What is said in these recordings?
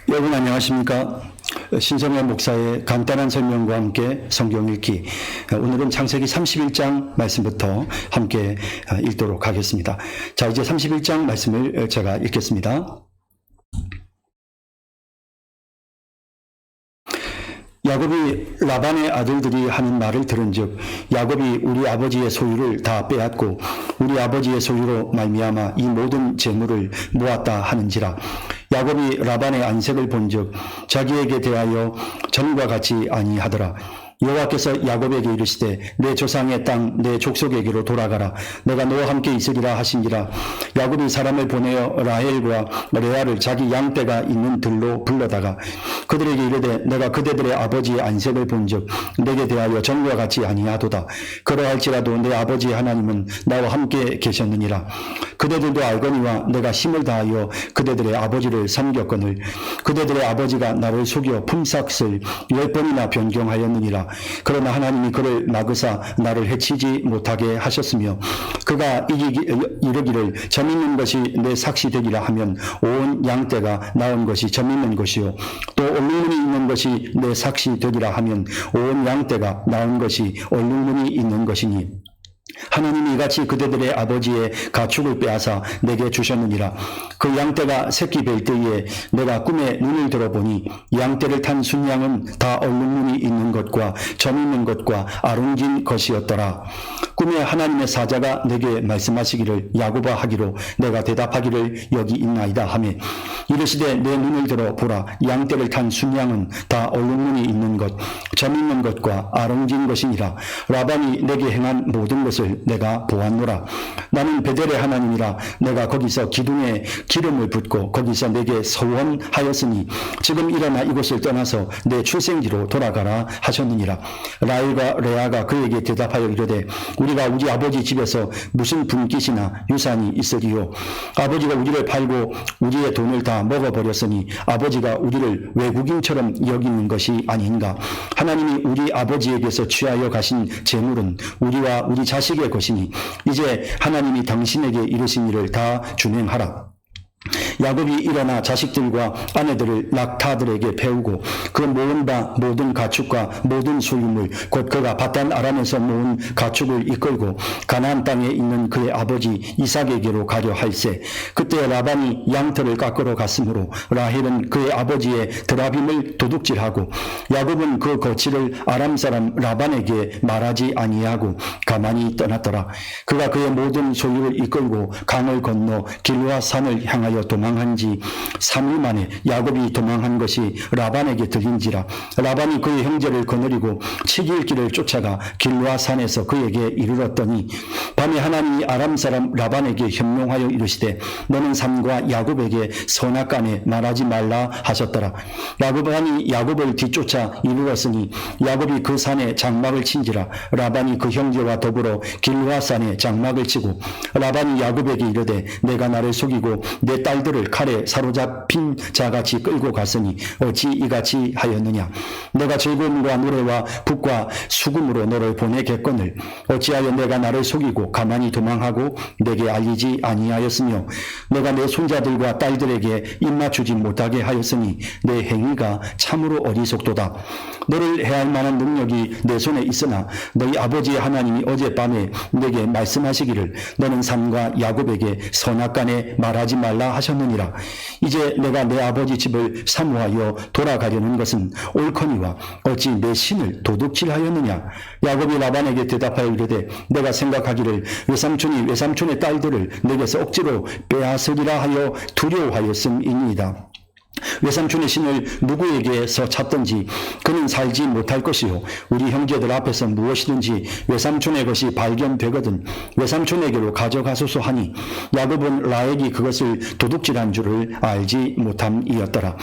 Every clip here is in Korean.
여러분 안녕하십니까? 신성의 목사의 간단한 설명과 함께 성경 읽기. 오늘은 창세기 31장 말씀부터 함께 읽도록 하겠습니다. 자, 이제 31장 말씀을 제가 읽겠습니다. 야곱이 라반의 아들들이 하는 말을 들은즉 야곱이 우리 아버지의 소유를 다 빼앗고 우리 아버지의 소유로 말미암아 이 모든 재물을 모았다 하는지라. 야곱이 라반의 안색을 본즉 자기에게 대하여 전과 같이 아니하더라. 여호와께서 야곱에게 이르시되 내 조상의 땅 내 족속에게로 돌아가라. 내가 너와 함께 있으리라 하신지라. 야곱이 사람을 보내어 라헬과 레아를 자기 양떼가 있는 들로 불러다가 그들에게 이르되 내가 그대들의 아버지의 안색을 본즉 내게 대하여 전과 같이 아니하도다. 그러할지라도 내 아버지 하나님은 나와 함께 계셨느니라. 그대들도 알거니와 내가 힘을 다하여 그대들의 아버지를 섬겼거늘 그대들의 아버지가 나를 속여 품삯을 10번이나 변경하였느니라. 그러나 하나님이 그를 막으사 나를 해치지 못하게 하셨으며 그가 이르기를 점 있는 것이 내 삭시 되기라 하면 온 양떼가 낳은 것이 점 있는 것이요 또 얼룩무늬 있는 것이 내 삭시 되기라 하면 온 양떼가 낳은 것이 얼룩무늬 있는 것이니 하나님이 이같이 그대들의 아버지의 가축을 빼앗아 내게 주셨느니라. 그 양떼가 새끼 뵐 때에 내가 꿈에 눈을 들어보니 양떼를 탄 순양은 다 얼룩무늬 있는 것과 점 있는 것과 아롱진 것이었더라. 꿈에 하나님의 사자가 내게 말씀하시기를 야곱아 하기로 내가 대답하기를 여기 있나이다 하며 이르시되 내 눈을 들어 보라. 양떼를 탄 순양은 다 얼룩무늬 있는 것, 점 있는 것과 아롱진 것이니라. 라반이 내게 행한 모든 것을 내가 보았노라. 나는 베델의 하나님이라. 내가 거기서 기둥에 기름을 붓고 거기서 내게 서원하였으니 지금 일어나 이곳을 떠나서 내 출생지로 돌아가라 하셨느니라. 라헬과 레아가 그에게 대답하여 이르되 우리가 우리 아버지 집에서 무슨 분깃이나 유산이 있으리요. 아버지가 우리를 팔고 우리의 돈을 다 먹어버렸으니 아버지가 우리를 외국인처럼 여기는 것이 아닌가. 하나님이 우리 아버지에게서 취하여 가신 재물은 우리와 우리 자식의 것이니 이제 하나님이 당신에게 이르신 일을 다 준행하라. 야곱이 일어나 자식들과 아내들을 낙타들에게 배우고 그 모은 바 모든 가축과 모든 소유물 곧 그가 바단 아람에서 모은 가축을 이끌고 가나안 땅에 있는 그의 아버지 이삭에게로 가려 할세. 그때 라반이 양털을 깎으러 갔으므로 라헬은 그의 아버지의 드라빔을 도둑질하고 야곱은 그 거취를 아람 사람 라반에게 말하지 아니하고 가만히 떠났더라. 그가 그의 모든 소유를 이끌고 강을 건너 길르앗 산을 향하여 도망한 지 3일 만에 야곱이 도망한 것이 라반에게 들린지라. 라반이 그의 형제를 거느리고 7일 길을 쫓아가 길르앗 산에서 그에게 이르렀더니 밤에 하나님이 아람 사람 라반에게 현명하여 이르시되 너는 삼과 야곱에게 선악간에 말하지 말라 하셨더라. 라반이 야곱을 뒤쫓아 이르렀으니 야곱이 그 산에 장막을 친지라. 라반이 그 형제와 더불어 길르앗 산에 장막을 치고 라반이 야곱에게 이르되 내가 나를 속이고 내 딸들을 칼에 사로잡힌 자같이 끌고 갔으니 어찌 이같이 하였느냐. 내가 즐거움과 노래와 북과 수금으로 너를 보내겠거늘 어찌하여 내가 나를 속이고 가만히 도망하고 내게 알리지 아니하였으며 내가 내 손자들과 딸들에게 입맞추지 못하게 하였으니 내 행위가 참으로 어리석도다. 너를 해할 만한 능력이 내 손에 있으나 너희 아버지 하나님이 어젯밤에 내게 말씀하시기를 너는 삼과 야곱에게 선악간에 말하지 말라 하셨느니라. 이제 내가 내 아버지 집을 사모하여 돌아가려는 것은 옳거니와 어찌 내 신을 도둑질하였느냐. 야곱이 라반에게 대답하여 이르되 내가 생각하기를 외삼촌이 외삼촌의 딸들을 내게서 억지로 빼앗으리라 하여 두려워하였음이니이다. 외삼촌의 신을 누구에게서 찾든지 그는 살지 못할 것이요 우리 형제들 앞에서 무엇이든지 외삼촌의 것이 발견되거든 외삼촌에게로 가져가소서 하니 야곱은 라헬이 그것을 도둑질한 줄을 알지 못함이었더라.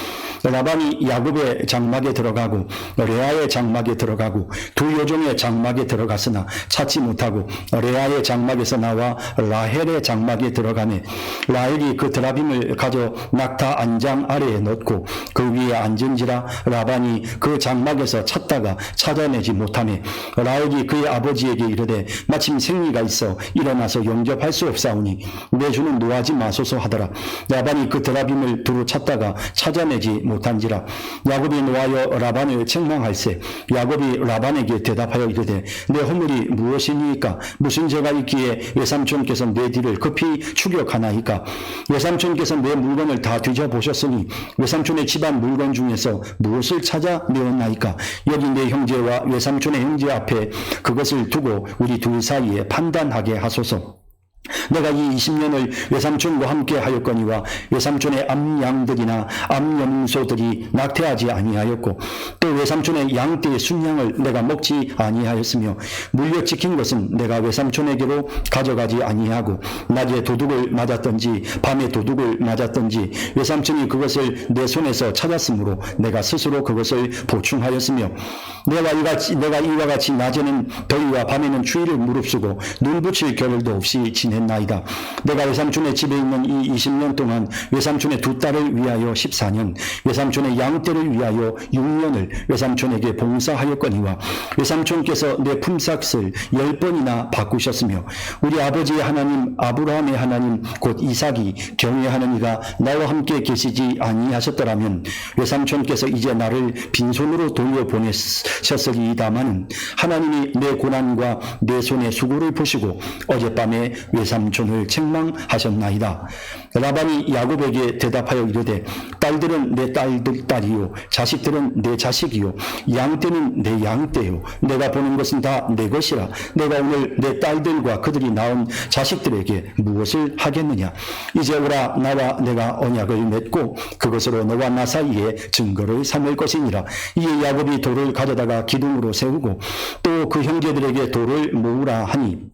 라반이 야곱의 장막에 들어가고 레아의 장막에 들어가고 두 여종의 장막에 들어갔으나 찾지 못하고 레아의 장막에서 나와 라헬의 장막에 들어가매 라헬이 그 드라빔을 가져 낙타 안장 아래에 넣고 걷고 그 위에 앉은지라. 라반이 그 장막에서 찾다가 찾아내지 못하매 라헬이 그의 아버지에게 이르되 마침 생리가 있어 일어나서 영접할 수 없사오니 내 주는 노하지 마소서 하더라. 라반이 그 드라빔을 두루 찾다가 찾아내지 못한지라. 야곱이 노하여 라반을 책망할세. 야곱이 라반에게 대답하여 이르되 내 허물이 무엇이니까? 무슨 죄가 있기에 외삼촌께서 내 뒤를 급히 추격하나이까? 외삼촌께서 내 물건을 다 뒤져보셨으니 외삼촌의 집안 물건 중에서 무엇을 찾아 내었나이까? 여기 내 형제와 외삼촌의 형제 앞에 그것을 두고 우리 둘 사이에 판단하게 하소서. 내가 이 20년을 외삼촌과 함께 하였거니와 외삼촌의 암양들이나 암염소들이 낙태하지 아니하였고 또 외삼촌의 양떼의 순양을 내가 먹지 아니하였으며 물려 지킨 것은 내가 외삼촌에게로 가져가지 아니하고 낮에 도둑을 맞았던지 밤에 도둑을 맞았던지 외삼촌이 그것을 내 손에서 찾았으므로 내가 스스로 그것을 보충하였으며 내가 이와 같이 낮에는 더위와 밤에는 추위를 무릅쓰고 눈 붙일 겨를도 없이 지냈나이다. 내가 외삼촌의 집에 있는 이 20년 동안 외삼촌의 두 딸을 위하여 14년, 외삼촌의 양떼를 위하여 6년을 외삼촌에게 봉사하였거니와 외삼촌께서 내 품삯을 10번이나 바꾸셨으며 우리 아버지의 하나님 아브라함의 하나님 곧 이삭이 경외하는 이가 나와 함께 계시지 아니하셨더라면 외삼촌께서 이제 나를 빈손으로 돌려보내셨으리이다마는 하나님이 내 고난과 내 손의 수고를 보시고 어젯밤에 외삼촌을 책망하셨나이다. 라반이 야곱에게 대답하여 이르되 딸들은 내 딸이요 자식들은 내 자식이요 양떼는 내 양떼요 내가 보는 것은 다 내 것이라. 내가 오늘 내 딸들과 그들이 낳은 자식들에게 무엇을 하겠느냐? 이제 오라. 나와 내가 언약을 맺고 그것으로 너와 나 사이에 증거를 삼을 것이니라. 이에 야곱이 돌을 가져다가 기둥으로 세우고 또 그 형제들에게 돌을 모으라 하니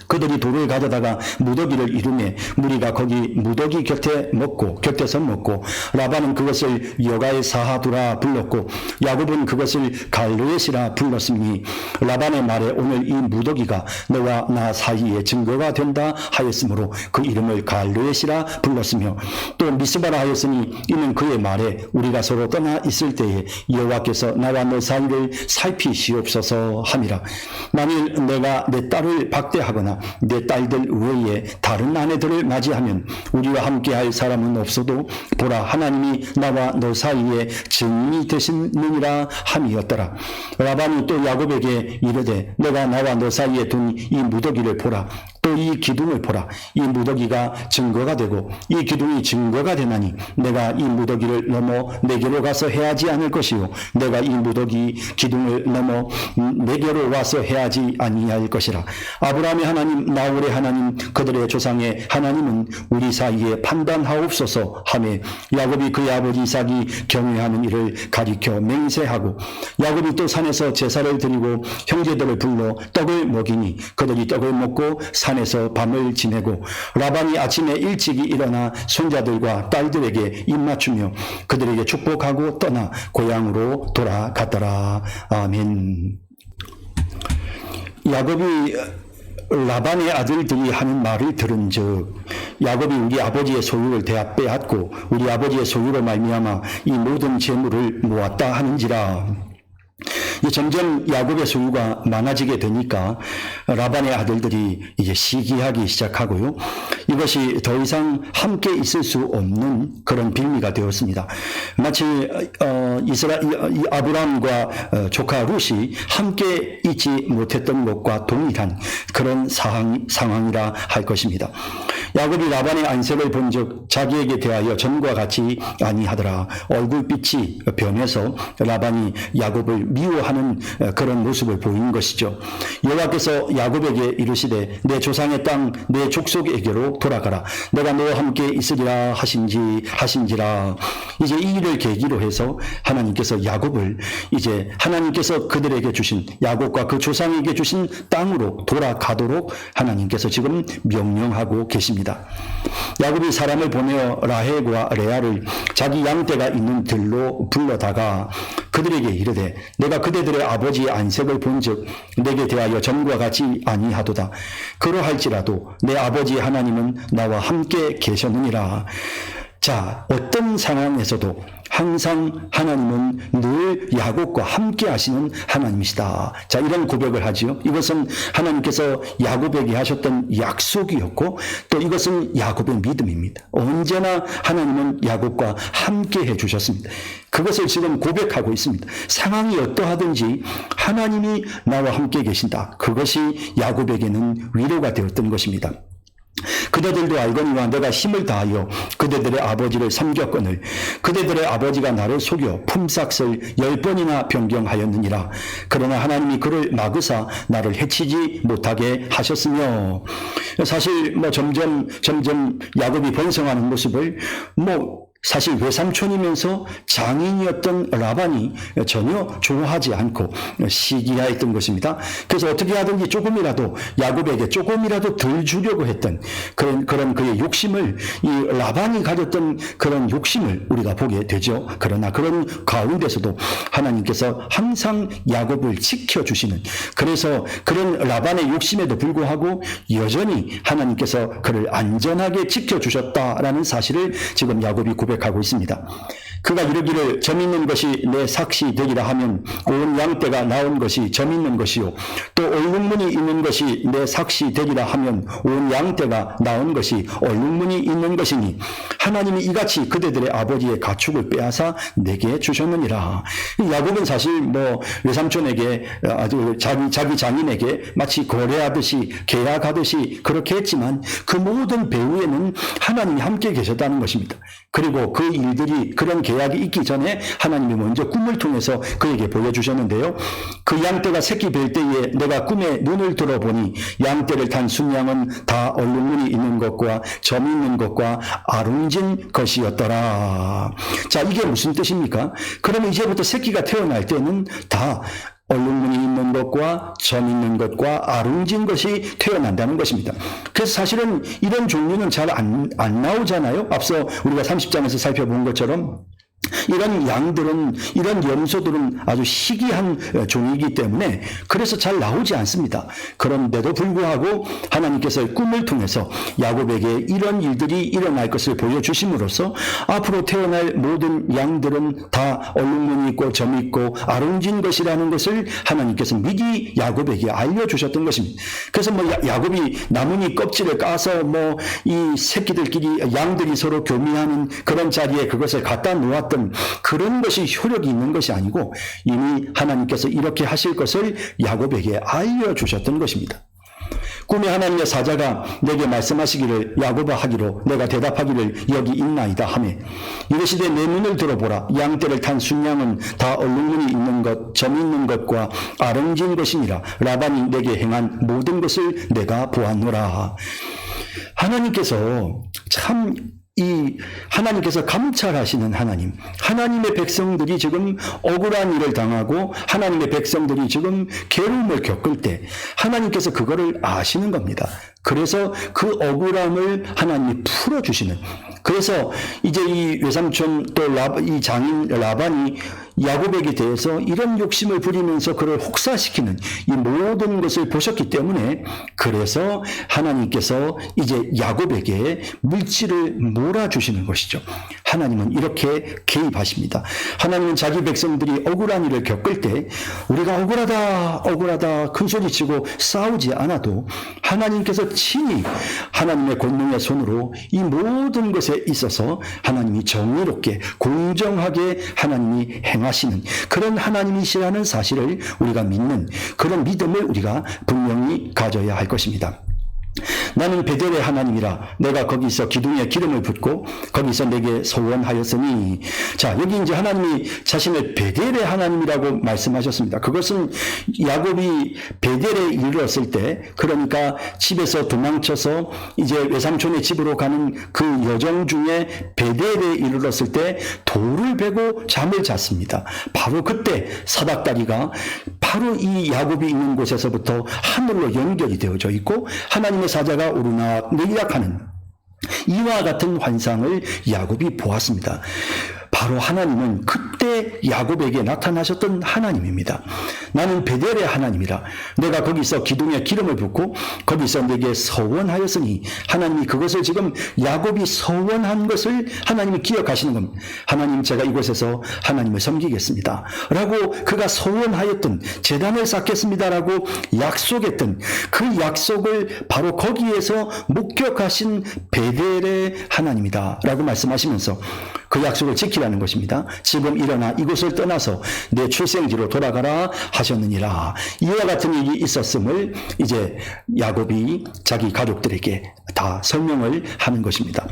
그들이 돌을 가져다가 무더기를 이루매 무리가 거기 무더기 곁에서 먹고 라반은 그것을 여가의 사하두라 불렀고 야곱은 그것을 갈르엣이라 불렀으니 라반의 말에 오늘 이 무더기가 너와 나 사이에 증거가 된다 하였으므로 그 이름을 갈르엣이라 불렀으며 또 미스바라 하였으니 이는 그의 말에 우리가 서로 떠나 있을 때에 여호와께서 나와 너 사이를 살피시옵소서 함이라. 만일 내가 내 딸을 박대하거나 내 딸들 외에 다른 아내들을 맞이하면 우리와 함께할 사람은 없어도 보라 하나님이 나와 너 사이에 증인이 되시느니라 함이었더라. 라반이 또 야곱에게 이르되 내가 나와 너 사이에 둔 이 무더기를 보라. 또 이 기둥을 보라. 이 무더기가 증거가 되고 이 기둥이 증거가 되나니 내가 이 무더기를 넘어 내게로 가서 해하지 않을 것이요 내가 이 무더기 기둥을 넘어 내게로 와서 해하지 아니할 것이라. 아브라함의 하나님 나홀의 하나님 그들의 조상의 하나님은 우리 사이에 판단하옵소서 하매 야곱이 그의 아버지 이삭이 경외하는 이를 가리켜 맹세하고 야곱이 또 산에서 제사를 드리고 형제들을 불러 떡을 먹이니 그들이 떡을 먹고 산에서 밤을 지내고 라반이 아침에 일찍이 일어나 손자들과 딸들에게 입맞추며 그들에게 축복하고 떠나 고향으로 돌아갔더라. 아멘. 야곱이 라반의 아들들이 하는 말을 들은즉 야곱이 우리 아버지의 소유를 다 빼앗고 우리 아버지의 소유로 말미암아 이 모든 재물을 모았다 하는지라. 점점 야곱의 소유가 많아지게 되니까 라반의 아들들이 이제 시기하기 시작하고요. 이것이 더 이상 함께 있을 수 없는 그런 빌미가 되었습니다. 마치 아브라함과 조카 룻이 함께 있지 못했던 것과 동일한 그런 상황이라 할 것입니다. 야곱이 라반의 안색을 본즉 자기에게 대하여 전과 같이 아니하더라. 얼굴빛이 변해서 라반이 야곱을 미워하는 그런 모습을 보인 것이죠. 여호와께서 야곱에게 이르시되 내 조상의 땅 내 족속에게로 돌아가라. 내가 너와 함께 있으리라 하신지라. 이제 이 일을 계기로 해서 하나님께서 야곱을 이제 하나님께서 그들에게 주신 야곱과 그 조상에게 주신 땅으로 돌아가도록 하나님께서 지금 명령하고 계십니다. 야곱이 사람을 보내어 라헬과 레아를 자기 양떼가 있는 들로 불러다가 그들에게 이르되 내가 그대들의 아버지의 안색을 본즉 내게 대하여 전과 같이 아니하도다. 그러할지라도 내 아버지 하나님은 나와 함께 계셨느니라. 자, 어떤 상황에서도 항상 하나님은 늘 야곱과 함께 하시는 하나님이시다. 자, 이런 고백을 하지요. 이것은 하나님께서 야곱에게 하셨던 약속이었고 또 이것은 야곱의 믿음입니다. 언제나 하나님은 야곱과 함께 해주셨습니다. 그것을 지금 고백하고 있습니다. 상황이 어떠하든지 하나님이 나와 함께 계신다. 그것이 야곱에게는 위로가 되었던 것입니다. 그대들도 알거니와 내가 힘을 다하여 그대들의 아버지를 섬겼거늘 그대들의 아버지가 나를 속여 품삯을 10번이나 변경하였느니라. 그러나 하나님이 그를 막으사 나를 해치지 못하게 하셨으며, 사실 점점 야곱이 번성하는 모습을 사실 외삼촌이면서 장인이었던 라반이 전혀 좋아하지 않고 시기하였던 것입니다. 그래서 어떻게 하든지 조금이라도 야곱에게 조금이라도 덜 주려고 했던 그런 그의 욕심을, 이 라반이 가졌던 그런 욕심을 우리가 보게 되죠. 그러나 그런 가운데서도 하나님께서 항상 야곱을 지켜주시는, 그래서 그런 라반의 욕심에도 불구하고 여전히 하나님께서 그를 안전하게 지켜주셨다라는 사실을 지금 야곱이 고백하고 있습니다. 그가 이르기를 점 있는 것이 내 삭시 되리라 하면 온 양떼가 나온 것이 점 있는 것이요 또 얼룩무늬 있는 것이 내 삭시 되리라 하면 온 양떼가 나온 것이 얼룩무늬 있는 것이니 하나님이 이같이 그대들의 아버지의 가축을 빼앗아 내게 주셨느니라. 야곱은 사실 외삼촌에게 아주 자기 장인에게 마치 거래하듯이 계약하듯이 그렇게 했지만 그 모든 배후에는 하나님이 함께 계셨다는 것입니다. 그리고 그 일들이, 그런 계약이 있기 전에 하나님이 먼저 꿈을 통해서 그에게 보여주셨는데요. 그 양떼가 새끼 뵐 때에 내가 꿈에 눈을 들어보니 양떼를 탄 순양은 다 얼룩무늬 있는 것과 점 있는 것과 아룽진 것이었더라. 자, 이게 무슨 뜻입니까? 그러면 이제부터 새끼가 태어날 때는 다 얼룩무늬 있는 것과 점 있는 것과 아룽진 것이 태어난다는 것입니다. 그래서 사실은 이런 종류는 잘 안 나오잖아요. 앞서 우리가 30장에서 살펴본 것처럼 이런 양들은, 이런 염소들은 아주 희귀한 종이기 때문에 그래서 잘 나오지 않습니다. 그런데도 불구하고 하나님께서 꿈을 통해서 야곱에게 이런 일들이 일어날 것을 보여주심으로써 앞으로 태어날 모든 양들은 다 얼룩무늬 있고 점 있고 아롱진 것이라는 것을 하나님께서 미리 야곱에게 알려주셨던 것입니다. 그래서 야곱이 나뭇잎 껍질을 까서 이 새끼들끼리, 양들이 서로 교미하는 그런 자리에 그것을 갖다 놓았던 그런 것이 효력이 있는 것이 아니고 이미 하나님께서 이렇게 하실 것을 야곱에게 알려주셨던 것입니다. 꿈에 하나님의 사자가 내게 말씀하시기를 야곱아 하기로 내가 대답하기를 여기 있나이다 하매 이르시되 내 눈을 들어보라. 양떼를 탄 순양은 다 얼룩무늬 있는 것, 점 있는 것과 아름진 것이니라. 라반이 내게 행한 모든 것을 내가 보았노라. 하나님께서 하나님께서 감찰하시는 하나님, 하나님의 백성들이 지금 억울한 일을 당하고 하나님의 백성들이 지금 괴로움을 겪을 때 하나님께서 그거를 아시는 겁니다. 그래서 그 억울함을 하나님이 풀어주시는, 그래서 이제 이 외삼촌 또 이 장인 라반이 야곱에게 대해서 이런 욕심을 부리면서 그를 혹사시키는 이 모든 것을 보셨기 때문에 그래서 하나님께서 이제 야곱에게 물질을 몰아주시는 것이죠. 하나님은 이렇게 개입하십니다. 하나님은 자기 백성들이 억울한 일을 겪을 때 우리가 억울하다 큰소리치고 싸우지 않아도 하나님께서 친히 하나님의 권능의 손으로 이 모든 것에 있어서 하나님이 정의롭게 공정하게 하나님이 행하시는 그런 하나님이시라는 사실을 우리가 믿는 그런 믿음을 우리가 분명히 가져야 할 것입니다. 나는 베델의 하나님이라 내가 거기서 기둥에 기름을 붓고 거기서 내게 소원하였으니. 자, 여기 이제 하나님이 자신을 베델의 하나님이라고 말씀하셨습니다. 그것은 야곱이 베델에 이르렀을 때, 그러니까 집에서 도망쳐서 이제 외삼촌의 집으로 가는 그 여정 중에 베델에 이르렀을 때 돌을 베고 잠을 잤습니다. 바로 그때 사닥다리가 바로 이 야곱이 있는 곳에서부터 하늘로 연결이 되어져 있고 하나님의 사자가 오르락내리락하는 이와 같은 환상을 야곱이 보았습니다. 바로 하나님은 그때 그때 야곱에게 나타나셨던 하나님입니다. 나는 베델의 하나님이라. 내가 거기서 기둥에 기름을 붓고 거기서 내게 서원하였으니, 하나님이 그것을 지금 야곱이 서원한 것을 하나님이 기억하시는 겁니다. 하나님, 제가 이곳에서 하나님을 섬기겠습니다 라고 그가 서원하였던, 제단을 쌓겠습니다 라고 약속했던 그 약속을 바로 거기에서 목격하신 베델의 하나님이다 라고 말씀하시면서 그 약속을 지키라는 것입니다. 지금 일어나 이곳을 떠나서 내 출생지로 돌아가라 하셨느니라. 이와 같은 일이 있었음을 이제 야곱이 자기 가족들에게 다 설명을 하는 것입니다.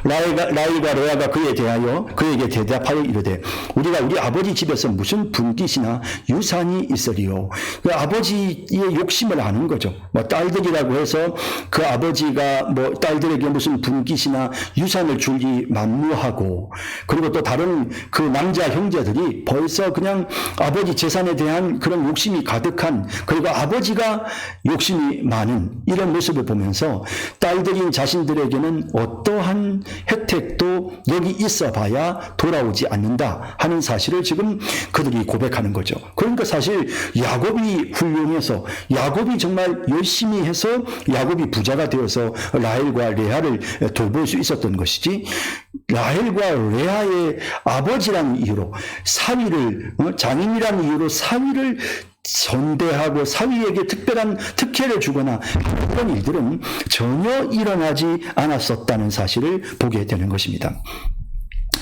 라헬과 레아가 그에게 대답하여 이르되, 우리가 우리 아버지 집에서 무슨 분깃이나 유산이 있으리요. 그 아버지의 욕심을 아는 거죠. 뭐 딸들이라고 해서 그 아버지가 뭐 딸들에게 무슨 분깃이나 유산을 주기 만무하고, 그리고 또 다른 그 남자 형제들이 벌써 그냥 아버지 재산에 대한 그런 욕심이 가득한, 그리고 아버지가 욕심이 많은 이런 모습을 보면서 딸들인 자신들에게는 어떠한 혜택도 여기 있어 봐야 돌아오지 않는다 하는 사실을 지금 그들이 고백하는 거죠. 그러니까 사실 야곱이 훌륭해서, 야곱이 정말 열심히 해서 야곱이 부자가 되어서 라헬과 레아를 돌볼 수 있었던 것이지, 라헬과 레아의 아버지라는 이유로 사위를, 장인이라는 이유로 사위를 선대하고 사위에게 특별한 특혜를 주거나 그런 일들은 전혀 일어나지 않았었다는 사실을 보게 되는 것입니다.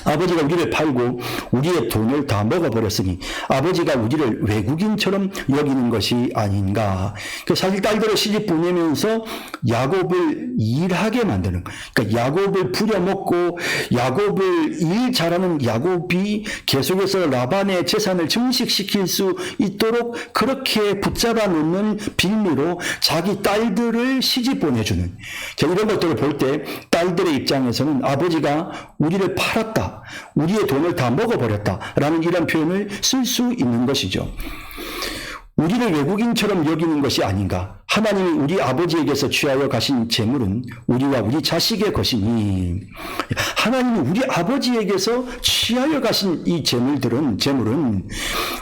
아버지가 우리를 팔고 우리의 돈을 다 먹어버렸으니 아버지가 우리를 외국인처럼 여기는 것이 아닌가. 사실 딸들을 시집 보내면서 야곱을 일하게 만드는, 그러니까 야곱을 부려먹고 야곱을 일 잘하는 야곱이 계속해서 라반의 재산을 증식시킬 수 있도록 그렇게 붙잡아 놓는 빌미로 자기 딸들을 시집 보내주는, 이런 것들을 볼 때 딸들의 입장에서는 아버지가 우리를 팔았다, 우리의 돈을 다 먹어버렸다라는 이런 표현을 쓸 수 있는 것이죠. 우리를 외국인처럼 여기는 것이 아닌가. 하나님이 우리 아버지에게서 취하여 가신 재물은 우리와 우리 자식의 것이니, 하나님이 우리 아버지에게서 취하여 가신 이 재물은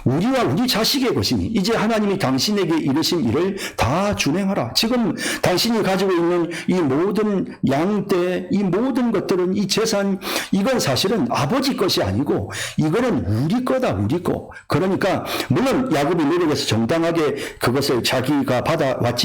우리와 우리 자식의 것이니, 이제 하나님이 당신에게 이르신 일을 다 준행하라. 지금 당신이 가지고 있는 이 모든 양떼, 이 모든 것들은, 이 재산, 이건 사실은 아버지 것이 아니고 이거는 우리 거다, 우리 거. 그러니까 물론 야곱이 노력해서 정당하게 그것을 자기가 받아왔지만,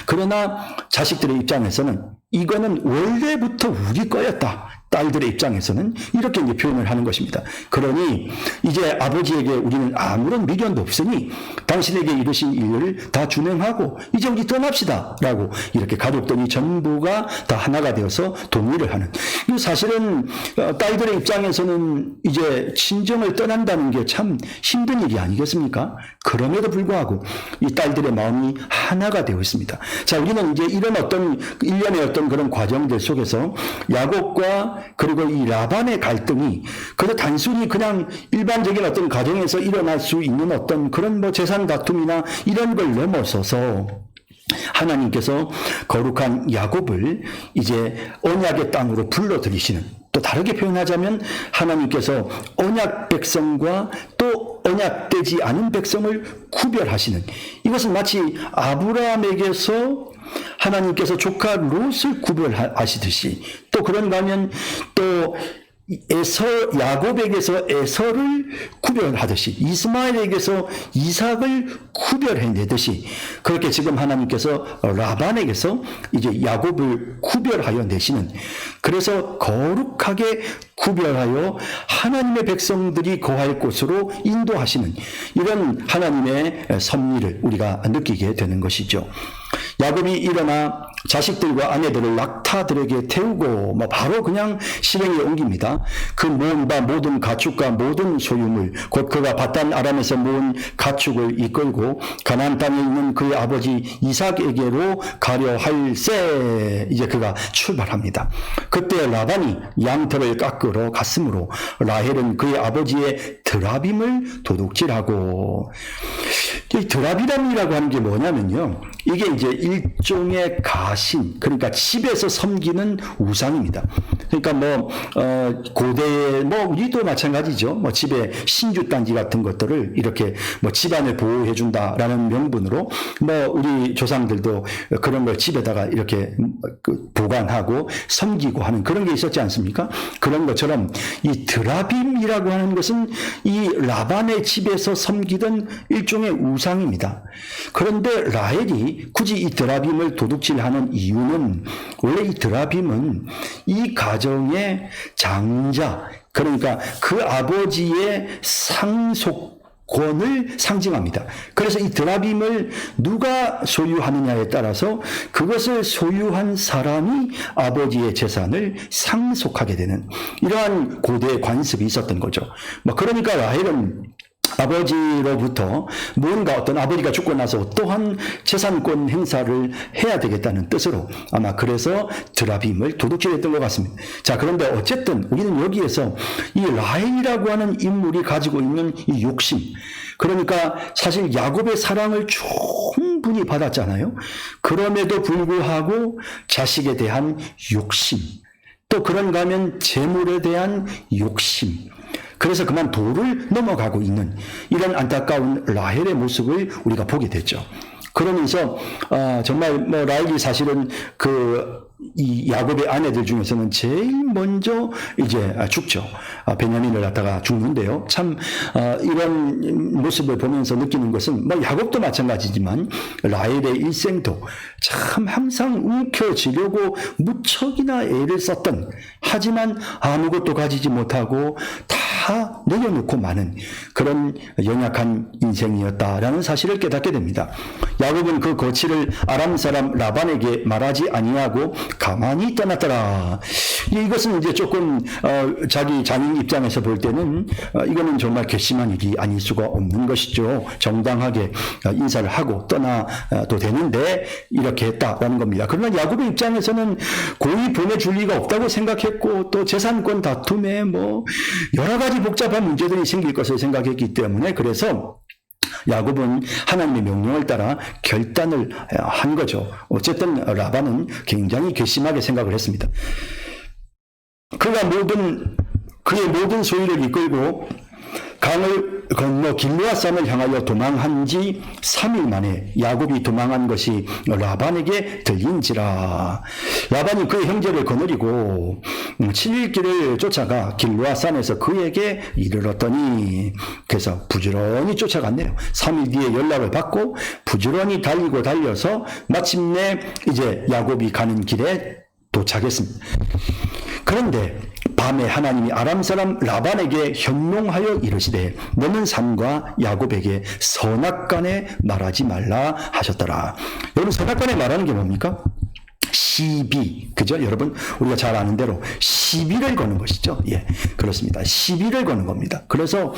그러나 자식들의 입장에서는 이거는 원래부터 우리 거였다. 딸들의 입장에서는 이렇게 이제 표현을 하는 것입니다. 그러니 이제 아버지에게 우리는 아무런 미련도 없으니 당신에게 이르신 일을 다 준행하고 이제 우리 떠납시다 라고 이렇게 가족들이 전부가 다 하나가 되어서 동의를 하는, 사실은 딸들의 입장에서는 이제 친정을 떠난다는 게 참 힘든 일이 아니겠습니까? 그럼에도 불구하고 이 딸들의 마음이 하나가 되어 있습니다. 자, 우리는 이제 이런 어떤 일련의 어떤 그런 과정들 속에서 야곱과 그리고 이 라반의 갈등이 그저 단순히 그냥 일반적인 어떤 가정에서 일어날 수 있는 어떤 그런 뭐 재산 다툼이나 이런 걸 넘어서서 하나님께서 거룩한 야곱을 이제 언약의 땅으로 불러들이시는, 또 다르게 표현하자면 하나님께서 언약 백성과 또 언약되지 않은 백성을 구별하시는, 이것은 마치 아브라함에게서 하나님께서 조카 롯을 구별하시듯이, 또 그런가 하면 또 야곱에게서 에서를 구별하듯이, 이스마엘에게서 이삭을 구별해내듯이, 그렇게 지금 하나님께서 라반에게서 이제 야곱을 구별하여 내시는, 그래서 거룩하게 구별하여 하나님의 백성들이 거할 곳으로 인도하시는 이런 하나님의 섭리를 우리가 느끼게 되는 것이죠. 야곱이 일어나 자식들과 아내들을 낙타들에게 태우고 바로 그냥 실행에 옮깁니다. 그 모은 바 모든 가축과 모든 소유물, 곧 그가 바단 아람에서 모은 가축을 이끌고 가나안 땅에 있는 그의 아버지 이삭에게로 가려 할새, 이제 그가 출발합니다. 그때 라반이 양털을 깎으러 갔으므로 라헬은 그의 아버지의 드라빔을 도둑질하고, 이 드라빔이라고 하는 게 뭐냐면요, 이게 이제 일종의 가신, 그러니까 집에서 섬기는 우상입니다. 그러니까 고대에 우리도 마찬가지죠. 집에 신주단지 같은 것들을 이렇게 집안을 보호해준다라는 명분으로 우리 조상들도 그런 걸 집에다가 이렇게 보관하고 섬기고 하는 그런 게 있었지 않습니까? 그런 것처럼 이 드라빔이라고 하는 것은 이 라반의 집에서 섬기던 일종의 우상입니다. 그런데 라헬이 굳이 이 드라빔을 도둑질하는 이유는, 원래 이 드라빔은 이 가정의 장자, 그러니까 그 아버지의 상속권을 상징합니다. 그래서 이 드라빔을 누가 소유하느냐에 따라서 그것을 소유한 사람이 아버지의 재산을 상속하게 되는 이러한 고대의 관습이 있었던 거죠. 그러니까 라헬은 아버지로부터 뭔가 어떤, 아버지가 죽고 나서 또한 재산권 행사를 해야 되겠다는 뜻으로 아마 그래서 드라빔을 도둑질했던 것 같습니다. 자, 그런데 어쨌든 우리는 여기에서 이 라헬이라고 하는 인물이 가지고 있는 이 욕심, 그러니까 사실 야곱의 사랑을 충분히 받았잖아요. 그럼에도 불구하고 자식에 대한 욕심, 또 그런가 하면 재물에 대한 욕심, 그래서 그만 도를 넘어가고 있는 이런 안타까운 라헬의 모습을 우리가 보게 됐죠. 그러면서 정말 라헬이 사실은 이 야곱의 아내들 중에서는 제일 먼저 이제 죽죠. 베냐민을 갖다가 죽는데요. 참 이런 모습을 보면서 느끼는 것은 야곱도 마찬가지지만 라헬의 일생도 참 항상 움켜쥐려고 무척이나 애를 썼던, 하지만 아무것도 가지지 못하고 다 내려놓고 마는 그런 연약한 인생이었다라는 사실을 깨닫게 됩니다. 야곱은 그 거취를 아람 사람 라반에게 말하지 아니하고 가만히 떠났더라. 이것은 이제 조금 자기 자녀 입장에서 볼 때는 이거는 정말 괘씸한 일이 아닐 수가 없는 것이죠. 정당하게 인사를 하고 떠나도 되는데 이렇게 했다라는 겁니다. 그러나 야곱의 입장에서는 고이 보내줄 리가 없다고 생각했고, 또 재산권 다툼에 여러 가지 복잡한 문제들이 생길 것을 생각했기 때문에, 그래서 야곱은 하나님의 명령을 따라 결단을 한 거죠. 어쨌든 라반은 굉장히 괘씸하게 생각을 했습니다. 그가 그의 모든 소유를 이끌고 강을 건너 길르앗산을 향하여 도망한 지 3일 만에 야곱이 도망한 것이 라반에게 들린지라. 라반이 그의 형제를 거느리고 7일 길을 쫓아가 길르앗산에서 그에게 이르렀더니, 그래서 부지런히 쫓아갔네요. 3일 뒤에 연락을 받고 부지런히 달리고 달려서 마침내 이제 야곱이 가는 길에 도착했습니다. 그런데 밤에 하나님이 아람 사람 라반에게 현몽하여 이르시되 너는 산과 야곱에게 선악간에 말하지 말라 하셨더라. 여러분, 선악간에 말하는 게 뭡니까? 시비, 그죠? 여러분, 우리가 잘 아는 대로 시비를 거는 것이죠. 예, 그렇습니다. 시비를 거는 겁니다. 그래서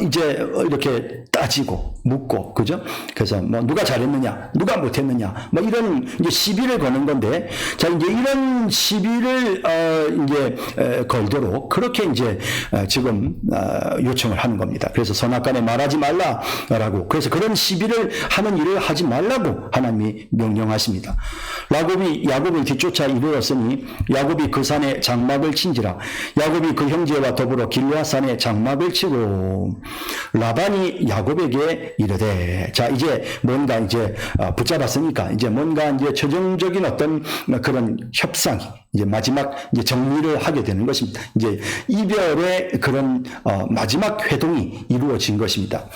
이제 이렇게 따지고 묻고, 그죠? 그래서 누가 잘했느냐, 누가 못했느냐, 이런 이제 시비를 거는 건데, 자, 이제 이런 시비를 이제 걸도록 그렇게 이제 지금 요청을 하는 겁니다. 그래서 선악간에 말하지 말라라고, 그래서 그런 시비를 하는 일을 하지 말라고 하나님이 명령하십니다. 야곱을 뒤쫓아 이르렀으니 야곱이 그 산에 장막을 친지라. 야곱이 그 형제와 더불어 길르앗산에 장막을 치고 라반이 야곱에게 이르되, 자, 이제 뭔가 이제 붙잡았으니까 이제 뭔가 이제 최종적인 어떤 그런 협상이 이제 마지막 이제 정리를 하게 되는 것입니다. 이제 이별의 그런 마지막 회동이 이루어진 것입니다.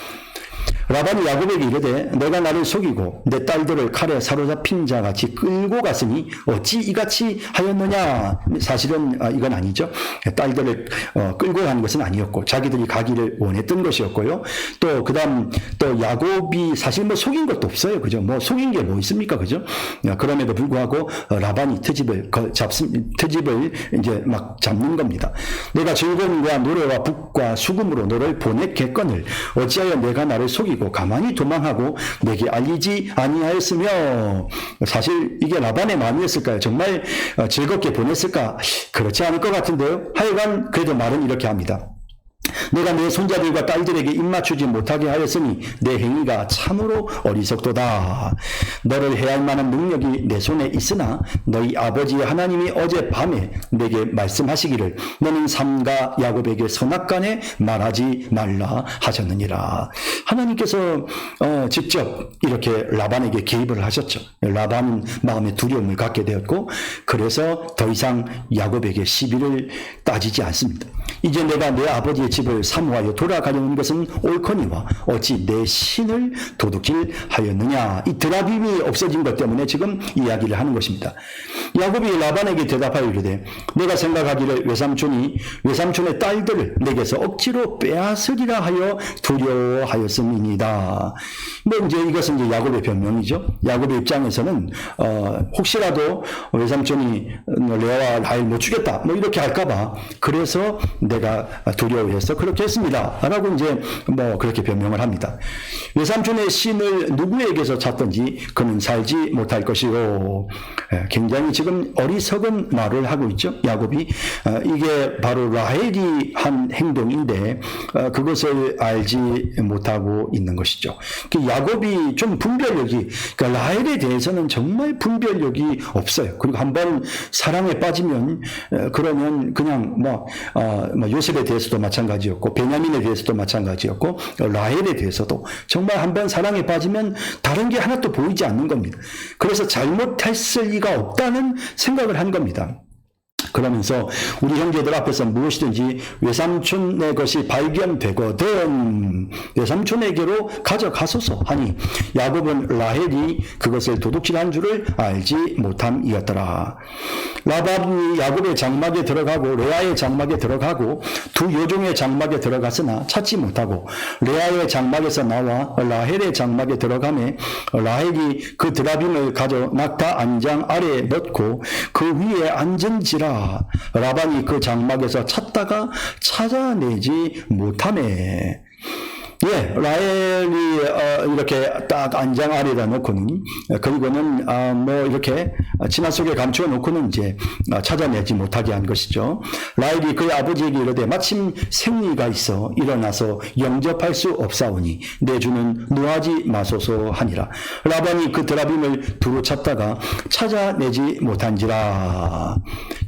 라반이 야곱에게 이르되 내가 나를 속이고 내 딸들을 칼에 사로잡힌 자같이 끌고 갔으니 어찌 이같이 하였느냐. 사실은 이건 아니죠. 딸들을 끌고 가는 것은 아니었고 자기들이 가기를 원했던 것이었고요. 또 그다음 또 야곱이 사실 속인 것도 없어요. 그죠? 속인 게 뭐 있습니까? 그죠? 그럼에도 불구하고 라반이 트집을 이제 막 잡는 겁니다. 내가 즐거움과 노래와 북과 수금으로 너를 보냈겠거늘 어찌하여 내가 나를 속이고 가만히 도망하고 내게 알리지 아니하였으며. 사실 이게 라반의 마음이었을까요? 정말 즐겁게 보냈을까? 그렇지 않을 것 같은데요. 하여간 그래도 말은 이렇게 합니다. 내가 내 손자들과 딸들에게 입맞추지 못하게 하였으니 내 행위가 참으로 어리석도다. 너를 해할 만한 능력이 내 손에 있으나 너희 아버지 하나님이 어젯밤에 내게 말씀하시기를 너는 삼가 야곱에게 선악간에 말하지 말라 하셨느니라. 하나님께서 직접 이렇게 라반에게 개입을 하셨죠. 라반은 마음에 두려움을 갖게 되었고 그래서 더 이상 야곱에게 시비를 따지지 않습니다. 이제 내가 내 아버지의 집을 사모하여 돌아가려는 것은 옳거니와 어찌 내 신을 도둑질 하였느냐. 이 드라빔이 없어진 것 때문에 지금 이야기를 하는 것입니다. 야곱이 라반에게 대답하여 이르되 내가 생각하기를 외삼촌의 딸들을 내게서 억지로 빼앗으리라 하여 두려워하였음이니이다. 뭐 이제 이것은 이제 야곱의 변명이죠. 야곱의 입장에서는 혹시라도 외삼촌이 레아와 라헬 못 주겠다 뭐 이렇게 할까봐 그래서 내가 두려워해서 그렇게 했습니다 라고 이제 뭐 그렇게 변명을 합니다. 외삼촌의 신을 누구에게서 찾든지 그는 살지 못할 것이요. 굉장히 지금 어리석은 말을 하고 있죠. 야곱이 이게 바로 라헬이 한 행동인데 그것을 알지 못하고 있는 것이죠. 야곱이 좀 분별력이 그러니까 라헬에 대해서는 정말 분별력이 없어요. 그리고 한번 사랑에 빠지면 그러면 그냥 뭐 요셉에 대해서도 마찬가지였고 베냐민에 대해서도 마찬가지였고 라헬에 대해서도 정말 한번 사랑에 빠지면 다른 게 하나도 보이지 않는 겁니다. 그래서 잘못했을 리가 없다는 생각을 한 겁니다. 그러면서 우리 형제들 앞에서 무엇이든지 외삼촌의 것이 발견되거든 외삼촌에게로 가져가소서 하니 야곱은 라헬이 그것을 도둑질한 줄을 알지 못함이었더라. 라반이 야곱의 장막에 들어가고 레아의 장막에 들어가고 두 여종의 장막에 들어갔으나 찾지 못하고 레아의 장막에서 나와 라헬의 장막에 들어가매 라헬이 그 드라빔을 가져 낙타 안장 아래에 넣고 그 위에 앉은지라. 라반이 그 장막에서 찾다가 찾아내지 못하매. 예, 라헬이 이렇게 딱 안장 아래다 놓고는 그리고는 뭐 이렇게 치마 속에 감추어 놓고는 이제 찾아내지 못하게 한 것이죠. 라헬이 그의 아버지에게 이르되 마침 생리가 있어 일어나서 영접할 수 없사오니 내 주는 노하지 마소서 하니라. 라반이 그 드라빔을 두루 찾다가 찾아내지 못한지라.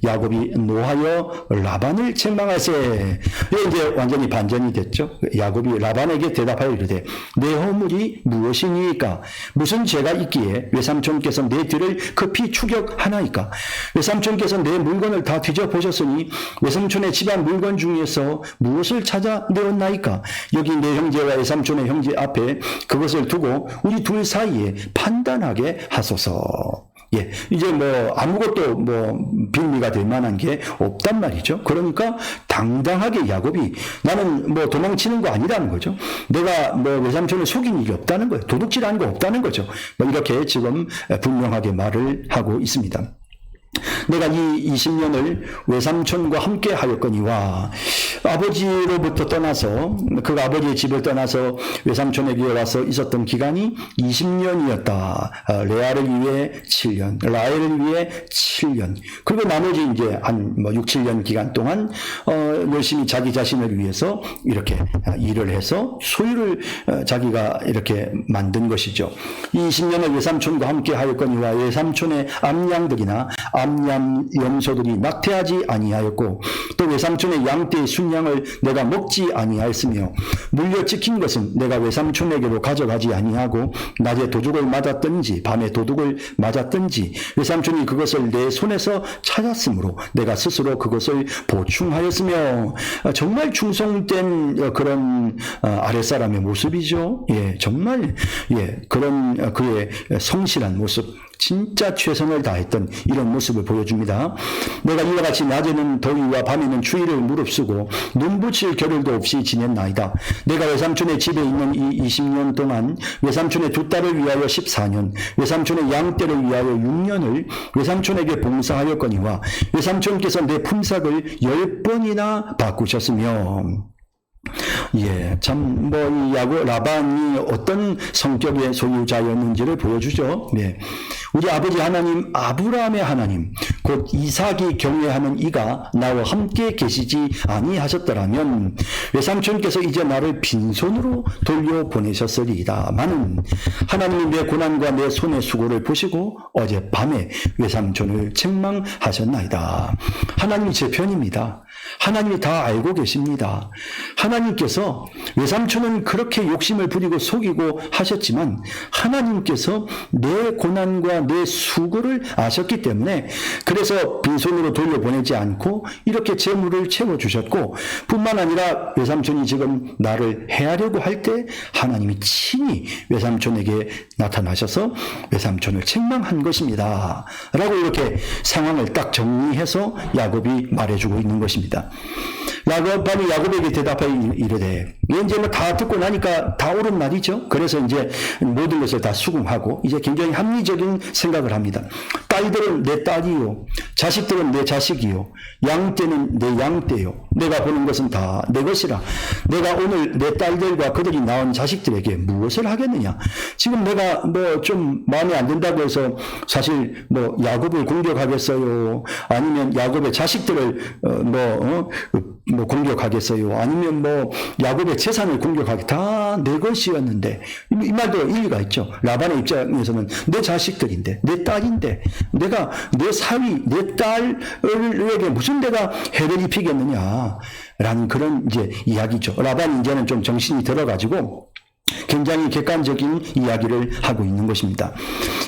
야곱이 노하여 라반을 책망하세. 이제 완전히 반전이 됐죠. 야곱이 라반에게 대답하여 이르되 내 허물이 무엇이니까 무슨 죄가 있기에 외삼촌께서 내 뒤를 급히 추격하나이까. 외삼촌께서 내 물건을 다 뒤져보셨으니 외삼촌의 집안 물건 중에서 무엇을 찾아내었나이까. 여기 내 형제와 외삼촌의 형제 앞에 그것을 두고 우리 둘 사이에 판단하게 하소서. 예, 이제 뭐 아무것도 뭐 빌미가 될 만한 게 없단 말이죠. 그러니까 당당하게 야곱이 나는 뭐 도망치는 거 아니라는 거죠. 내가 뭐 외삼촌을 속인 일이 없다는 거예요. 도둑질한 거 없다는 거죠. 뭐 이렇게 지금 분명하게 말을 하고 있습니다. 내가 이 20년을 외삼촌과 함께 하였거니와 아버지로부터 떠나서 그 아버지의 집을 떠나서 외삼촌에게 와서 있었던 기간이 20년이었다. 레아를 위해 7년, 라헬을 위해 7년. 그리고 나머지 이제 한 뭐 6, 7년 기간 동안 열심히 자기 자신을 위해서 이렇게 일을 해서 소유를 자기가 이렇게 만든 것이죠. 이 20년을 외삼촌과 함께 하였거니와 외삼촌의 암양들이나 암양 염소들이 낙태하지 아니하였고 또 외삼촌의 양떼의 순양을 내가 먹지 아니하였으며 물려 찍힌 것은 내가 외삼촌에게로 가져가지 아니하고 낮에 도둑을 맞았든지 밤에 도둑을 맞았든지 외삼촌이 그것을 내 손에서 찾았으므로 내가 스스로 그것을 보충하였으며. 정말 충성된 그런 아랫사람의 모습이죠. 예, 정말 예, 그런 그의 성실한 모습, 진짜 최선을 다했던 이런 모습을 보여줍니다. 내가 이와 같이 낮에는 더위와 밤에는 추위를 무릅쓰고 눈붙일 겨를도 없이 지냈나이다. 내가 외삼촌의 집에 있는 이 20년 동안 외삼촌의 두 딸을 위하여 14년, 외삼촌의 양떼를 위하여 6년을 외삼촌에게 봉사하였거니와 외삼촌께서 내 품삯을 10번이나 바꾸셨으며 예, 참, 이 라반이 어떤 성격의 소유자였는지를 보여주죠. 네. 우리 아버지 하나님, 아브라함의 하나님, 곧 이삭이 경외하는 이가 나와 함께 계시지 아니하셨더라면 외삼촌께서 이제 나를 빈손으로 돌려보내셨으리이다마는 하나님이 내 고난과 내 손의 수고를 보시고 어젯밤에 외삼촌을 책망하셨나이다. 하나님이 제 편입니다. 하나님이 다 알고 계십니다. 하나님께서 외삼촌은 그렇게 욕심을 부리고 속이고 하셨지만 하나님께서 내 고난과 내 수고를 아셨기 때문에 그래서 빈손으로 돌려보내지 않고 이렇게 재물을 채워주셨고 뿐만 아니라 외삼촌이 지금 나를 해하려고 할 때 하나님이 친히 외삼촌에게 나타나셔서 외삼촌을 책망한 것입니다. 라고 이렇게 상황을 딱 정리해서 야곱이 말해주고 있는 것입니다. 라반이 야곱에게 대답하여 이르되 이제 다 듣고 나니까 다 옳은 말이죠. 그래서 이제 모든 것을 다 수긍하고 이제 굉장히 합리적인 생각을 합니다. 딸들은 내 딸이요, 자식들은 내 자식이요, 양떼는 내 양떼요. 내가 보는 것은 다 내 것이라. 내가 오늘 내 딸들과 그들이 낳은 자식들에게 무엇을 하겠느냐. 지금 내가 좀 마음에 안 든다고 해서 사실 야곱을 공격하겠어요? 아니면 야곱의 자식들을 공격하겠어요? 아니면 야곱의 재산을 공격하겠다. 다 내 것이었는데 이 말도 일리가 있죠. 라반의 입장에서는 내 자식들인데 내 딸인데 내가 내 사위 내 딸에게 무슨 내가 해를 입히겠느냐 라는 그런 이제 이야기죠. 라반이 이제는 좀 정신이 들어가지고 굉장히 객관적인 이야기를 하고 있는 것입니다.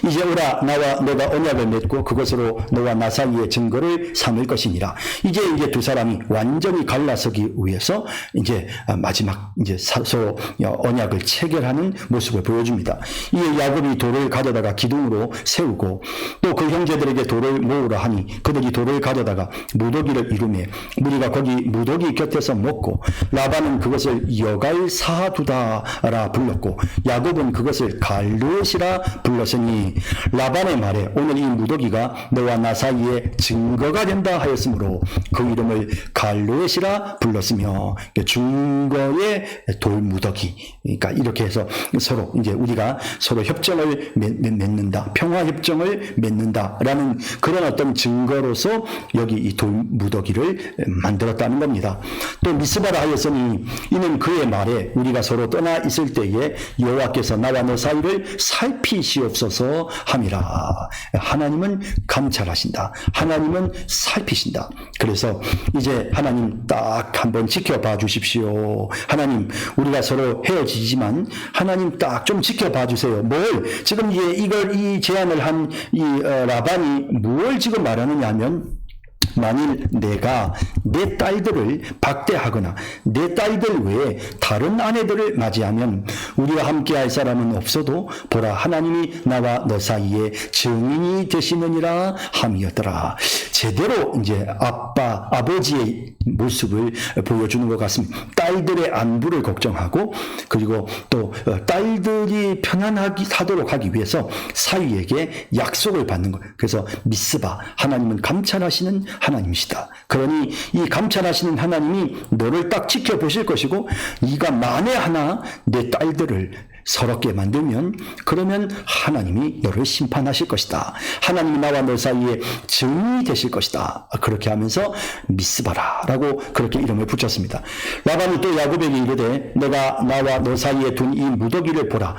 이제 오라 나와 너가 언약을 맺고 그것으로 너와 나 사이의 증거를 삼을 것이니라. 이제 두 사람이 완전히 갈라서기 위해서 이제 마지막 이제 서로 언약을 체결하는 모습을 보여줍니다. 이에 야곱이 돌을 가져다가 기둥으로 세우고 또 그 형제들에게 돌을 모으라 하니 그들이 돌을 가져다가 무더기를 이루매 무리가 거기 무더기 곁에서 먹고 라반은 그것을 여갈사두다라 불렀고 야곱은 그것을 갈르엇이라 불렀으니 라반의 말에 오늘 이 무더기가 너와 나 사이에 증거가 된다 하였으므로 그 이름을 갈르엇이라 불렀으며 증거의 돌무더기. 그러니까 이렇게 해서 서로 이제 우리가 서로 협정을 맺는다, 평화 협정을 맺는다라는 그런 어떤 증거로서 여기 이 돌무더기를 만들었다는 겁니다. 또 미스바라 하였으니 이는 그의 말에 우리가 서로 떠나 있을 때에 여호와께서 나와 너 사이를 살피시옵소서 함이라. 하나님은 감찰하신다. 하나님은 살피신다. 그래서 이제 하나님 딱 한번 지켜봐 주십시오. 하나님 우리가 서로 헤어지지만 하나님 딱 좀 지켜봐 주세요. 뭘 지금 이 제안을 한 이 라반이 뭘 지금 말하느냐 하면 만일 내가 내 딸들을 박대하거나 내 딸들 외에 다른 아내들을 맞이하면 우리와 함께할 사람은 없어도 보라 하나님이 나와 너 사이에 증인이 되시느니라 함이었더라. 제대로 이제 아버지의 모습을 보여주는 것 같습니다. 딸들의 안부를 걱정하고 그리고 또 딸들이 편안하도록 하기 위해서 사위에게 약속을 받는 것. 그래서 미스바 하나님은 감찰하시는 하나님이시다. 그러니 이 감찰하시는 하나님이 너를 딱 지켜보실 것이고 네가 만에 하나 내 딸들을 서럽게 만들면 그러면 하나님이 너를 심판하실 것이다. 하나님이 나와 너 사이에 증인이 되실 것이다. 그렇게 하면서 미스바라 라고 그렇게 이름을 붙였습니다. 라반이 또 야곱에게 이르되 너가 나와 너 사이에 둔 이 무더기를 보라.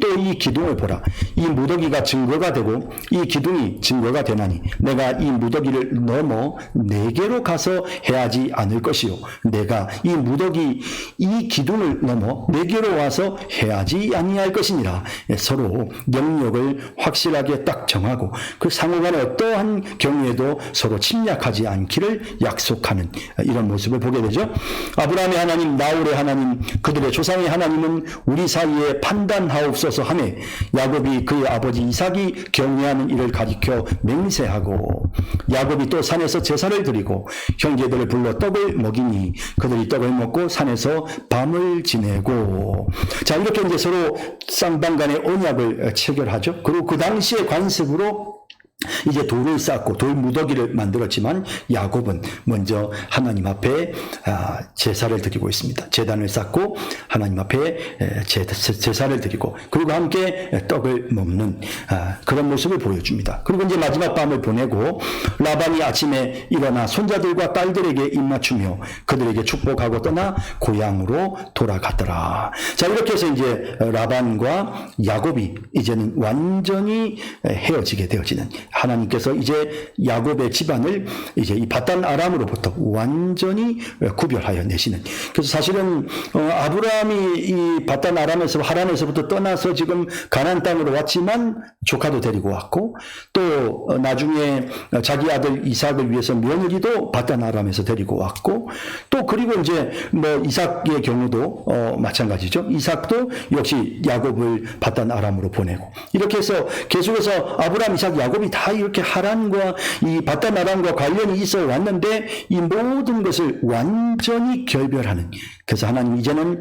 또 이 기둥을 보라. 이 무더기가 증거가 되고 이 기둥이 증거가 되나니 내가 이 무더기를 넘어 내게로 가서 해하지 않을 것이요 내가 이 무더기 이 기둥을 넘어 내게로 와서 해하지 아니할 것이니라. 서로 영역을 확실하게 딱 정하고 그 상호간에 어떠한 경우에도 서로 침략하지 않기를 약속하는 이런 모습을 보게 되죠. 아브라함의 하나님, 나홀의 하나님, 그들의 조상의 하나님은 우리 사이에 판단하옵소서 하며 야곱이 그의 아버지 이삭이 경외하는 이를 가리켜 맹세하고 야곱이 또 산에서 제사를 드리고 형제들을 불러 떡을 먹이니 그들이 떡을 먹고 산에서 밤을 지내고 자 이렇게 이제 서로 쌍방 간의 언약을 체결하죠. 그리고 그 당시의 관습으로 이제 돌을 쌓고 돌 무더기를 만들었지만 야곱은 먼저 하나님 앞에 제사를 드리고 있습니다. 제단을 쌓고 하나님 앞에 제사를 드리고 그리고 함께 떡을 먹는 그런 모습을 보여줍니다. 그리고 이제 마지막 밤을 보내고 라반이 아침에 일어나 손자들과 딸들에게 입맞추며 그들에게 축복하고 떠나 고향으로 돌아갔더라. 자, 이렇게 해서 이제 라반과 야곱이 이제는 완전히 헤어지게 되어지는, 하나님께서 이제 야곱의 집안을 이제 이 밧단 아람으로부터 완전히 구별하여 내시는. 그래서 사실은 아브라함이 이 밧단 아람에서 하란에서부터 떠나서 지금 가나안 땅으로 왔지만 조카도 데리고 왔고, 또 나중에 자기 아들 이삭을 위해서 며느리도 밧단 아람에서 데리고 왔고, 또 그리고 이제 뭐 이삭의 경우도 마찬가지죠. 이삭도 역시 야곱을 밧단 아람으로 보내고, 이렇게 해서 계속해서 아브라함, 이삭, 야곱이 다 이렇게 하란과 이 밧단 아람과 관련이 있어 왔는데 이 모든 것을 완전히 결별하는. 그래서 하나님 이제는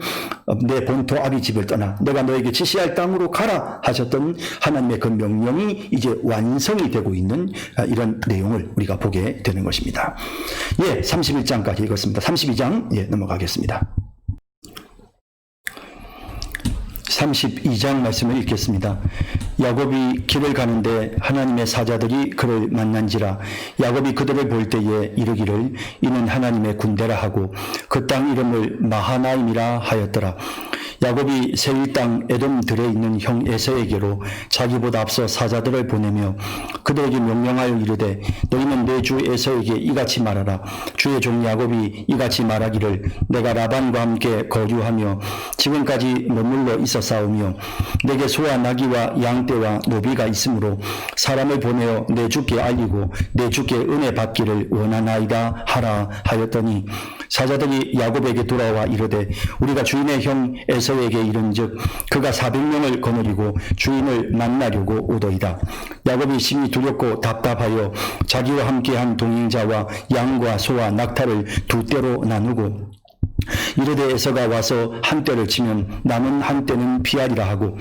내 본토 아비 집을 떠나 내가 너에게 지시할 땅으로 가라 하셨던 하나님의 그 명령이 이제 완성이 되고 있는 이런 내용을 우리가 보게 되는 것입니다. 예, 31장까지 읽었습니다. 32장 넘어가겠습니다. 32장 말씀을 읽겠습니다. 야곱이 길을 가는데 하나님의 사자들이 그를 만난지라. 야곱이 그들을 볼 때에 이르기를 이는 하나님의 군대라 하고 그 땅 이름을 마하나임이라 하였더라. 야곱이 세일 땅 에돔 들에 있는 형 에서에게로 자기보다 앞서 사자들을 보내며 그들에게 명령하여 이르되 너희는 내 주 에서에게 이같이 말하라. 주의 종 야곱이 이같이 말하기를 내가 라반과 함께 거류하며 지금까지 머물러 있었사오며 내게 소와 나귀와 양떼와 노비가 있으므로 사람을 보내어 내 주께 알리고 내 주께 은혜 받기를 원하나이다 하라 하였더니 사자들이 야곱에게 돌아와 이르되 우리가 주인의 형 에서에게 이른즉 그가 400명을 거느리고 주인을 만나려고 오더이다. 야곱이 심히 두렵고 답답하여 자기와 함께한 동행자와 양과 소와 낙타를 두 떼로 나누고 이르되 에서가 와서 한 떼를 치면 남은 한 떼는 피하리라 하고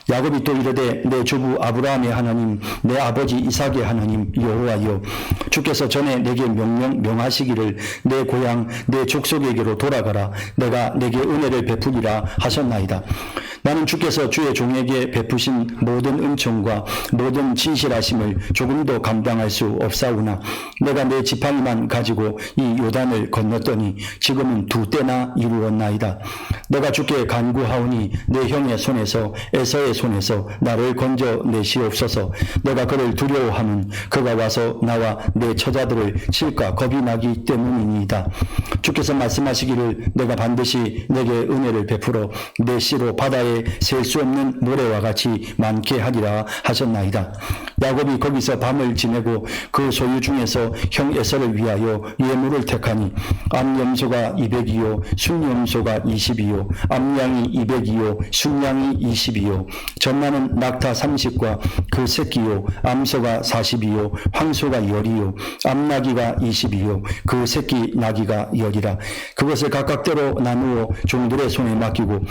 야곱이 또 이르되 내 주부 아브라함의 하나님 내 아버지 이삭의 하나님 여호와여 주께서 전에 내게 명하시기를 내 고향 내 족속에게로 돌아가라 내가 내게 은혜를 베푸리라 하셨나이다. 나는 주께서 주의 종에게 베푸신 모든 은총과 모든 진실하심을 조금도 감당할 수 없사오나 내가 내 지팡이만 가지고 이 요단을 건넜더니 지금은 두 때나 이루었나이다. 내가 주께 간구하오니 내 형의 손에서 에서의 손에서 나를 건져 내시옵소서. 내가 그를 두려워하면 그가 와서 나와 내 처자들을 칠까 겁이 나기 때문이니이다. 주께서 말씀하시기를 내가 반드시 내게 은혜를 베풀어 내 씨로 바다에 셀 수 없는 모래와 같이 많게 하리라 하셨나이다. 야곱이 거기서 밤을 지내고 그 소유 중에서 형 에서를 위하여 예물을 택하니 암염소가 200이요 순염소가 20이요 암양이 200이요 순양이 20이요 전나는 낙타 30과 그 새끼요 암소가 40이요 황소가 10이요 암나귀가 20이요 그 새끼 나귀가 10이라. 그것을 각각대로 나누어 종들의 손에 맡기고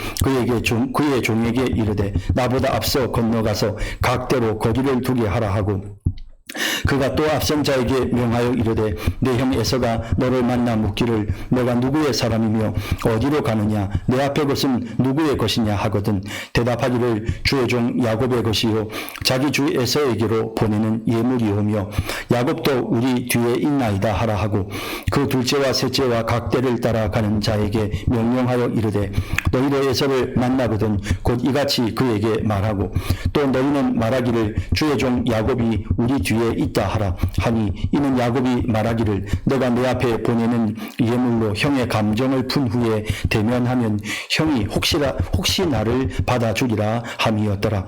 그의 종에게 이르되 나보다 앞서 건너가서 각대로 거기를 두게 하라 하고 그가 또 앞선 자에게 명하여 이르되 내 형 에서가 너를 만나 묻기를 내가 누구의 사람이며 어디로 가느냐 내 앞의 것은 누구의 것이냐 하거든 대답하기를 주의 종 야곱의 것이요 자기 주 에서에게로 보내는 예물이오며 야곱도 우리 뒤에 있나이다 하라 하고 그 둘째와 셋째와 각대를 따라가는 자에게 명령하여 이르되 너희도 에서를 만나거든 곧 이같이 그에게 말하고 또 너희는 말하기를 주의 종 야곱이 우리 뒤에 있다 하라 하니 이는 야곱이 말하기를 내가 내 앞에 보내는 예물로 형의 감정을 푼 후에 대면하면 형이 혹시 나를 받아주리라 함이었더라.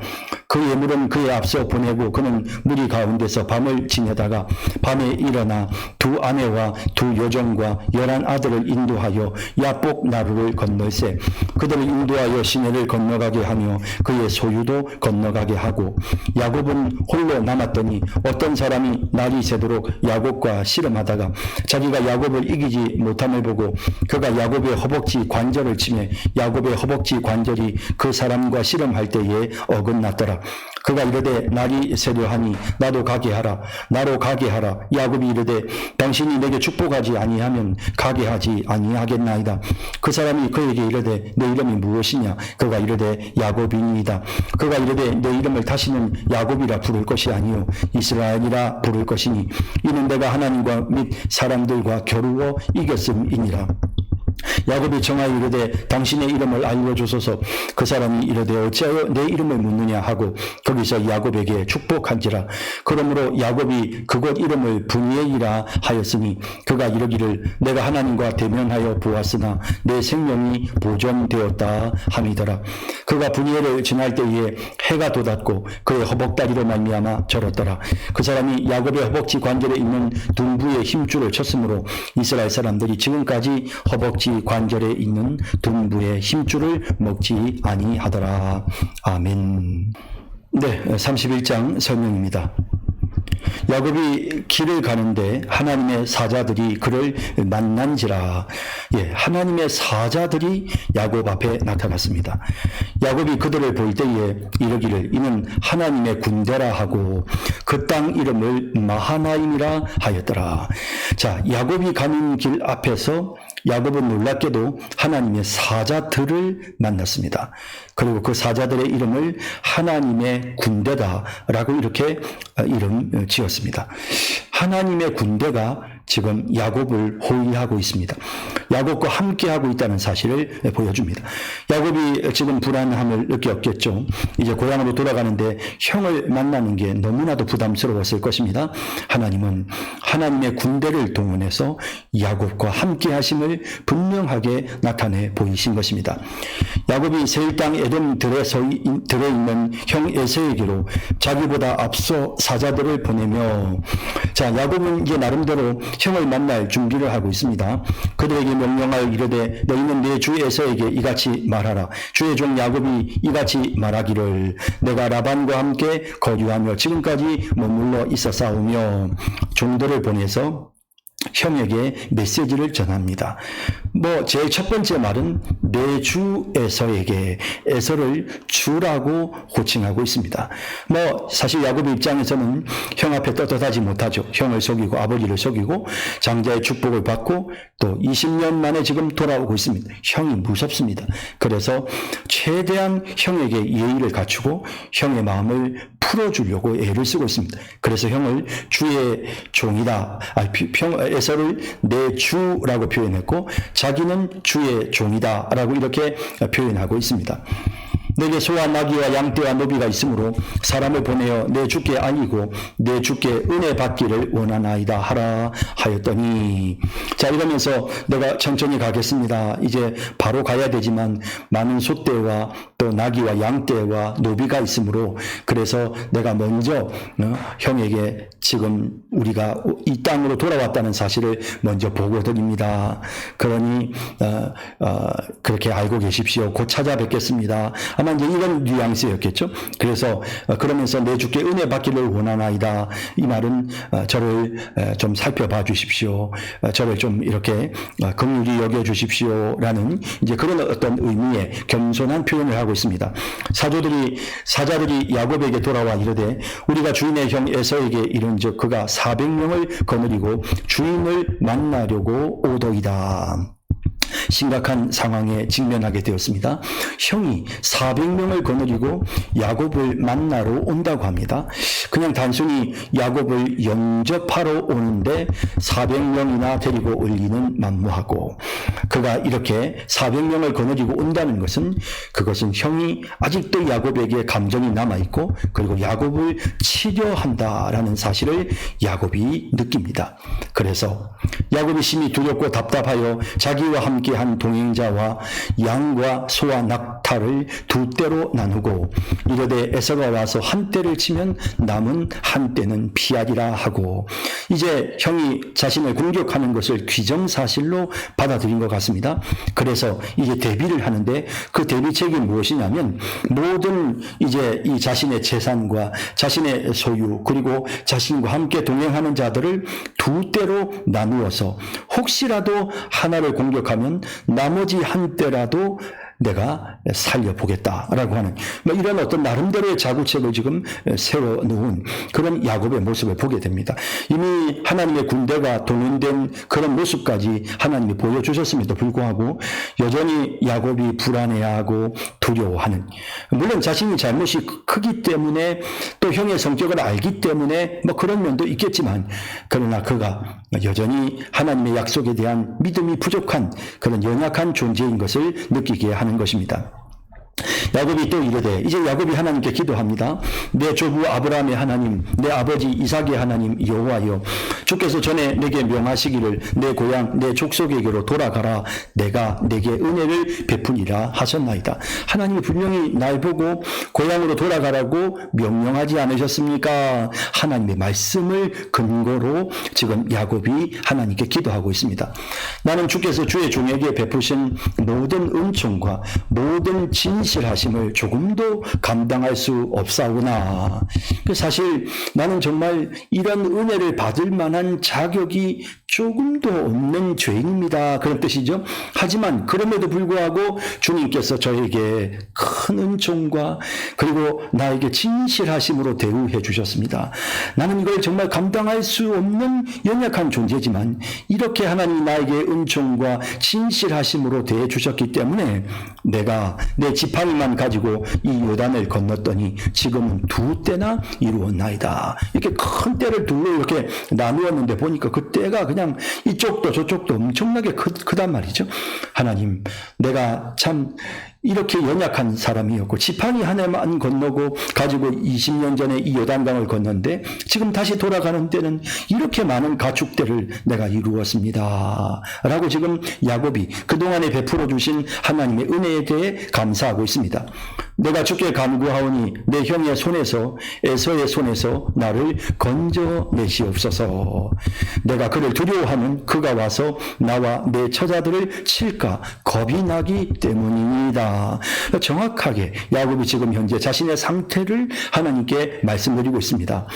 그 예물은 그의 앞서 보내고 그는 무리 가운데서 밤을 지내다가 밤에 일어나 두 아내와 두 여종과 11 아들을 인도하여 야복 나루를 건널세 그들을 인도하여 시내를 건너가게 하며 그의 소유도 건너가게 하고 야곱은 홀로 남았더니 어떤 사람이 날이 새도록 야곱과 씨름하다가 자기가 야곱을 이기지 못함을 보고 그가 야곱의 허벅지 관절을 치매 야곱의 허벅지 관절이 그 사람과 씨름할 때에 어긋났더라. 하니라. 그가 이르되 날이 새려하니 나도 가게 하라. 나로 가게 하라. 야곱이 이르되 당신이 내게 축복하지 아니하면 가게 하지 아니하겠나이다. 그 사람이 그에게 이르되 내 이름이 무엇이냐? 그가 이르되 야곱이니이다. 그가 이르되 내 이름을 다시는 야곱이라 부를 것이 아니요 이스라엘이라 부를 것이니 이는 내가 하나님과 및 사람들과 겨루어 이겼음이니라. 야곱이 정하여 이르되 당신의 이름을 알려주소서. 그 사람이 이르되 어찌하여 내 이름을 묻느냐 하고 거기서 야곱에게 축복한지라. 그러므로 야곱이 그곳 이름을 브니엘이라 하였으니 그가 이르기를 내가 하나님과 대면하여 보았으나 내 생명이 보존되었다 함이더라. 그가 브니엘을 지날 때에 해가 돋았고 그의 허벅다리로 말미암아 절었더라. 그 사람이 야곱의 허벅지 관절에 있는 둔부의 힘줄을 쳤으므로 이스라엘 사람들이 지금까지 허벅지 관절에 있는 둔부의 힘줄을 먹지 아니하더라. 아멘. 네, 31장 설명입니다. 야곱이 길을 가는데 하나님의 사자들이 그를 만난지라. 예, 하나님의 사자들이 야곱 앞에 나타났습니다. 야곱이 그들을 볼 때에 이르기를 이는 하나님의 군대라 하고 그 땅 이름을 마하나임이라 하였더라. 자, 야곱이 가는 길 앞에서 야곱은 놀랍게도 하나님의 사자들을 만났습니다. 그리고 그 사자들의 이름을 하나님의 군대다라고 이렇게 이름 지었습니다. 하나님의 군대가 지금 야곱을 호위하고 있습니다. 야곱과 함께하고 있다는 사실을 보여줍니다. 야곱이 지금 불안함을 느꼈겠죠. 이제 고향으로 돌아가는데 형을 만나는 게 너무나도 부담스러웠을 것입니다. 하나님은 하나님의 군대를 동원해서 야곱과 함께하심을 분명하게 나타내 보이신 것입니다. 야곱이 세일 땅 에돔 들에 있는 형 에서에게로 자기보다 앞서 사자들을 보내며, 자, 야곱은 이제 나름대로 형을 만날 준비를 하고 있습니다. 그들에게 명령하여 이르되 너희는 내 주 에서에게 이같이 말하라. 주의 종 야곱이 이같이 말하기를 내가 라반과 함께 거주하며 지금까지 머물러 있었사오며, 종들을 보내서 형에게 메시지를 전합니다. 제일 첫 번째 말은 내 주 에서에게, 에서를 주라고 호칭하고 있습니다. 사실 야곱의 입장에서는 형 앞에 떳떳하지 못하죠. 형을 속이고 아버지를 속이고 장자의 축복을 받고 또 20년 만에 지금 돌아오고 있습니다. 형이 무섭습니다. 그래서 최대한 형에게 예의를 갖추고 형의 마음을 풀어주려고 애를 쓰고 있습니다. 그래서 형을 주의 종이다, 에서를 내 주라고 표현했고 자기는 주의 종이다 라고 이렇게 표현하고 있습니다. 내게 소와 나귀와 양떼와 노비가 있으므로 사람을 보내어 내 주께 아니고 내 주께 은혜 받기를 원하나이다 하라 하였더니, 자, 이러면서 내가 천천히 가겠습니다. 이제 바로 가야 되지만 많은 소떼와 또 나귀와 양떼와 노비가 있으므로 그래서 내가 먼저 형에게 지금 우리가 이 땅으로 돌아왔다는 사실을 먼저 보고 드립니다. 그러니 그렇게 알고 계십시오. 곧 찾아뵙겠습니다. 아마 이제 이런 뉘앙스였겠죠. 그래서 그러면서 내 주께 은혜 받기를 원하나이다. 이 말은 저를 좀 살펴봐 주십시오. 저를 좀 이렇게 긍휼히 여겨 주십시오라는 이제 그런 어떤 의미의 겸손한 표현을 하고 있습니다. 사자들이 야곱에게 돌아와 이르되 우리가 주인의 형 에서에게 이른즉 그가 400명을 거느리고 주인을 만나려고 오더이다. 심각한 상황에 직면하게 되었습니다. 형이 400명을 거느리고 야곱을 만나러 온다고 합니다. 그냥 단순히 야곱을 영접하러 오는데 400명이나 데리고 올 리는 만무하고, 그가 이렇게 400명을 거느리고 온다는 것은 그것은 형이 아직도 야곱에게 감정이 남아있고 그리고 야곱을 치려한다라는 사실을 야곱이 느낍니다. 그래서 야곱이 심히 두렵고 답답하여 자기와 함께 한 동행자와 양과 소와 낙타를 두 떼로 나누고 이르되 에서가 와서 한 떼를 치면 남은 한 떼는 피하리라 하고, 이제 형이 자신을 공격하는 것을 기정사실로 받아들인 것 같습니다. 그래서 이제 대비를 하는데 그 대비책이 무엇이냐면 모든 이제 이 자신의 재산과 자신의 소유 그리고 자신과 함께 동행하는 자들을 두 떼로 나누어서 혹시라도 하나를 공격하면 나머지 한 떼라도 내가 살려보겠다라고 하는 뭐 이런 어떤 나름대로의 자구책을 지금 세워놓은 그런 야곱의 모습을 보게 됩니다. 이미 하나님의 군대가 동원된 그런 모습까지 하나님이 보여주셨음에도 불구하고 여전히 야곱이 불안해하고 두려워하는, 물론 자신이 잘못이 크기 때문에 또 형의 성격을 알기 때문에 뭐 그런 면도 있겠지만, 그러나 그가 여전히 하나님의 약속에 대한 믿음이 부족한 그런 연약한 존재인 것을 느끼게 하는 것입니다. 야곱이 또 이르되, 이제 야곱이 하나님께 기도합니다. 내 조부 아브라함의 하나님, 내 아버지 이삭의 하나님 여호와여, 주께서 전에 내게 명하시기를 내 고향 내 족속에게로 돌아가라, 내가 내게 은혜를 베푸리라 하셨나이다. 하나님이 분명히 날 보고 고향으로 돌아가라고 명령하지 않으셨습니까? 하나님의 말씀을 근거로 지금 야곱이 하나님께 기도하고 있습니다. 나는 주께서 주의 종에게 베푸신 모든 은총과 모든 진실하심을 조금도 감당할 수 없사오나, 사실 나는 정말 이런 은혜를 받을 만한 자격이 조금도 없는 죄인입니다, 그런 뜻이죠. 하지만 그럼에도 불구하고 주님께서 저에게 큰 은총과 그리고 나에게 진실하심으로 대우해 주셨습니다. 나는 이걸 정말 감당할 수 없는 연약한 존재지만 이렇게 하나님이 나에게 은총과 진실하심으로 대해 주셨기 때문에 내가 내 지팡이만 가지고 이 요단을 건넜더니 지금은 2때나 이루었나이다. 이렇게 큰 떼를 둘로 이렇게 나누었는데 보니까 그 떼가 그냥 이쪽도 저쪽도 엄청나게 크단 말이죠. 하나님, 내가 참 이렇게 연약한 사람이었고 지팡이 하나만 건너고 가지고 20년 전에 이 요단강을 건넜는데 지금 다시 돌아가는 때는 이렇게 많은 가축대를 내가 이루었습니다 라고 지금 야곱이 그동안에 베풀어 주신 하나님의 은혜에 대해 감사하고 있습니다. 내가 주께 간구하오니 내 형의 손에서 에서의 손에서 나를 건져내시옵소서. 내가 그를 두려워하면 그가 와서 나와 내 처자들을 칠까 겁이 나기 때문입니다. 정확하게 야곱이 지금 현재 자신의 상태를 하나님께 말씀드리고 있습니다.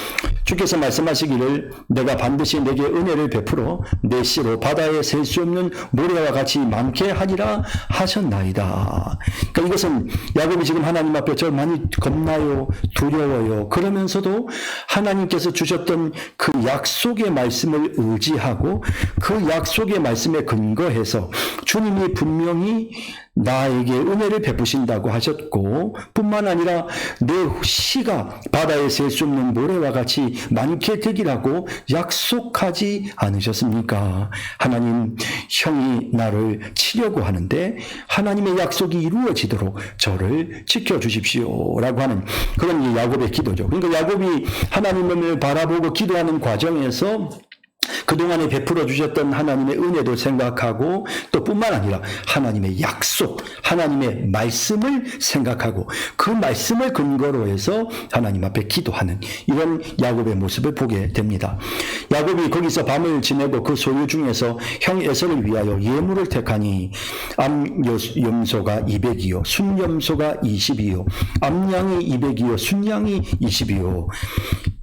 주께서 말씀하시기를 내가 반드시 내게 은혜를 베풀어 내 씨로 바다에 셀 수 없는 모래와 같이 많게 하리라 하셨나이다. 그러니까 이것은 야곱이 지금 하나님 앞에 저 많이 겁나요, 두려워요, 그러면서도 하나님께서 주셨던 그 약속의 말씀을 의지하고 그 약속의 말씀에 근거해서 주님이 분명히 나에게 은혜를 베푸신다고 하셨고, 뿐만 아니라 내 씨가 바다에 셀 수 없는 모래와 같이 많게 되기라고 약속하지 않으셨습니까? 하나님, 형이 나를 치려고 하는데 하나님의 약속이 이루어지도록 저를 지켜주십시오 라고 하는 그런 야곱의 기도죠. 그러니까 야곱이 하나님을 바라보고 기도하는 과정에서 그동안에 베풀어 주셨던 하나님의 은혜도 생각하고 또 뿐만 아니라 하나님의 약속, 하나님의 말씀을 생각하고 그 말씀을 근거로 해서 하나님 앞에 기도하는 이런 야곱의 모습을 보게 됩니다. 야곱이 거기서 밤을 지내고 그 소유 중에서 형 에서를 위하여 예물을 택하니 암염소가 200이요 순염소가 20이요 암양이 200이요 순양이 20이요.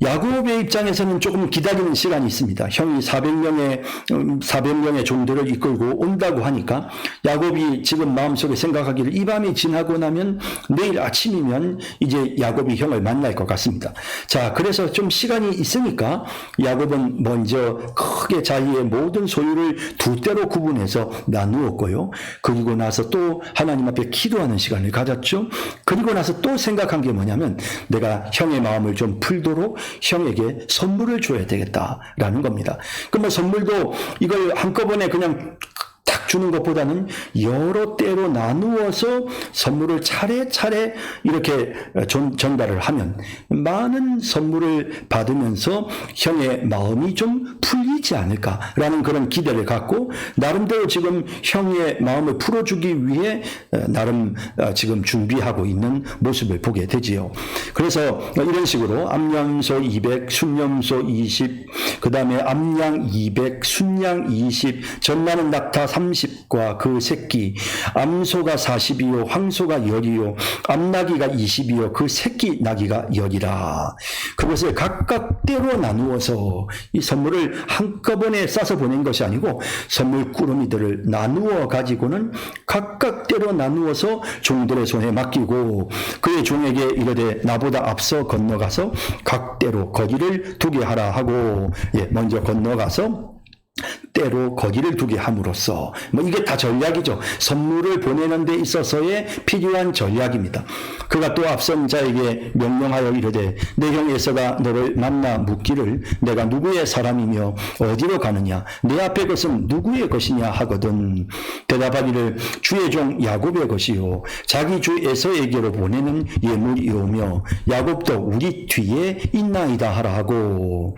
야곱의 입장에서는 조금 기다리는 시간이 있습니다. 형이 400명의 종들을 이끌고 온다고 하니까 야곱이 지금 마음속에 생각하기를 이 밤이 지나고 나면 내일 아침이면 이제 야곱이 형을 만날 것 같습니다. 자, 그래서 좀 시간이 있으니까 야곱은 먼저 크게 자기의 모든 소유를 2대로 구분해서 나누었고요. 그리고 나서 또 하나님 앞에 기도하는 시간을 가졌죠. 그리고 나서 또 생각한 게 뭐냐면 내가 형의 마음을 좀 풀도록 형에게 선물을 줘야 되겠다라는 겁니다. 그럼 선물도 이걸 한꺼번에 그냥 딱 주는 것보다는 여러 때로 나누어서 선물을 차례차례 이렇게 전달을 하면 많은 선물을 받으면서 형의 마음이 좀 풀리지 않을까라는 그런 기대를 갖고 나름대로 지금 형의 마음을 풀어주기 위해 나름 지금 준비하고 있는 모습을 보게 되지요. 그래서 이런 식으로 암염소 200, 순염소 20, 그 다음에 암양 200, 순양 20, 전나는 낙타 30과 그 새끼, 암소가 40이요, 황소가 10이요, 암나귀가 20이요, 그 새끼 나귀가 10이라. 그것을 각각 때로 나누어서 이 선물을 한꺼번에 싸서 보낸 것이 아니고 선물 꾸러미들을 나누어 가지고는 각각 각대로 나누어서 종들의 손에 맡기고 그의 종에게 이르되 나보다 앞서 건너가서 각대로 거기를 두게 하라 하고 먼저 건너가서 때로 거기를 두게 함으로써 이게 다 전략이죠. 선물을 보내는 데 있어서의 필요한 전략입니다. 그가 또 앞선 자에게 명령하여 이르되 내 형 에서가 너를 만나 묻기를 내가 누구의 사람이며 어디로 가느냐 내 앞의 것은 누구의 것이냐 하거든 대답하기를 주의 종 야곱의 것이요 자기 주 에서에게로 보내는 예물이오며 야곱도 우리 뒤에 있나이다 하라 하고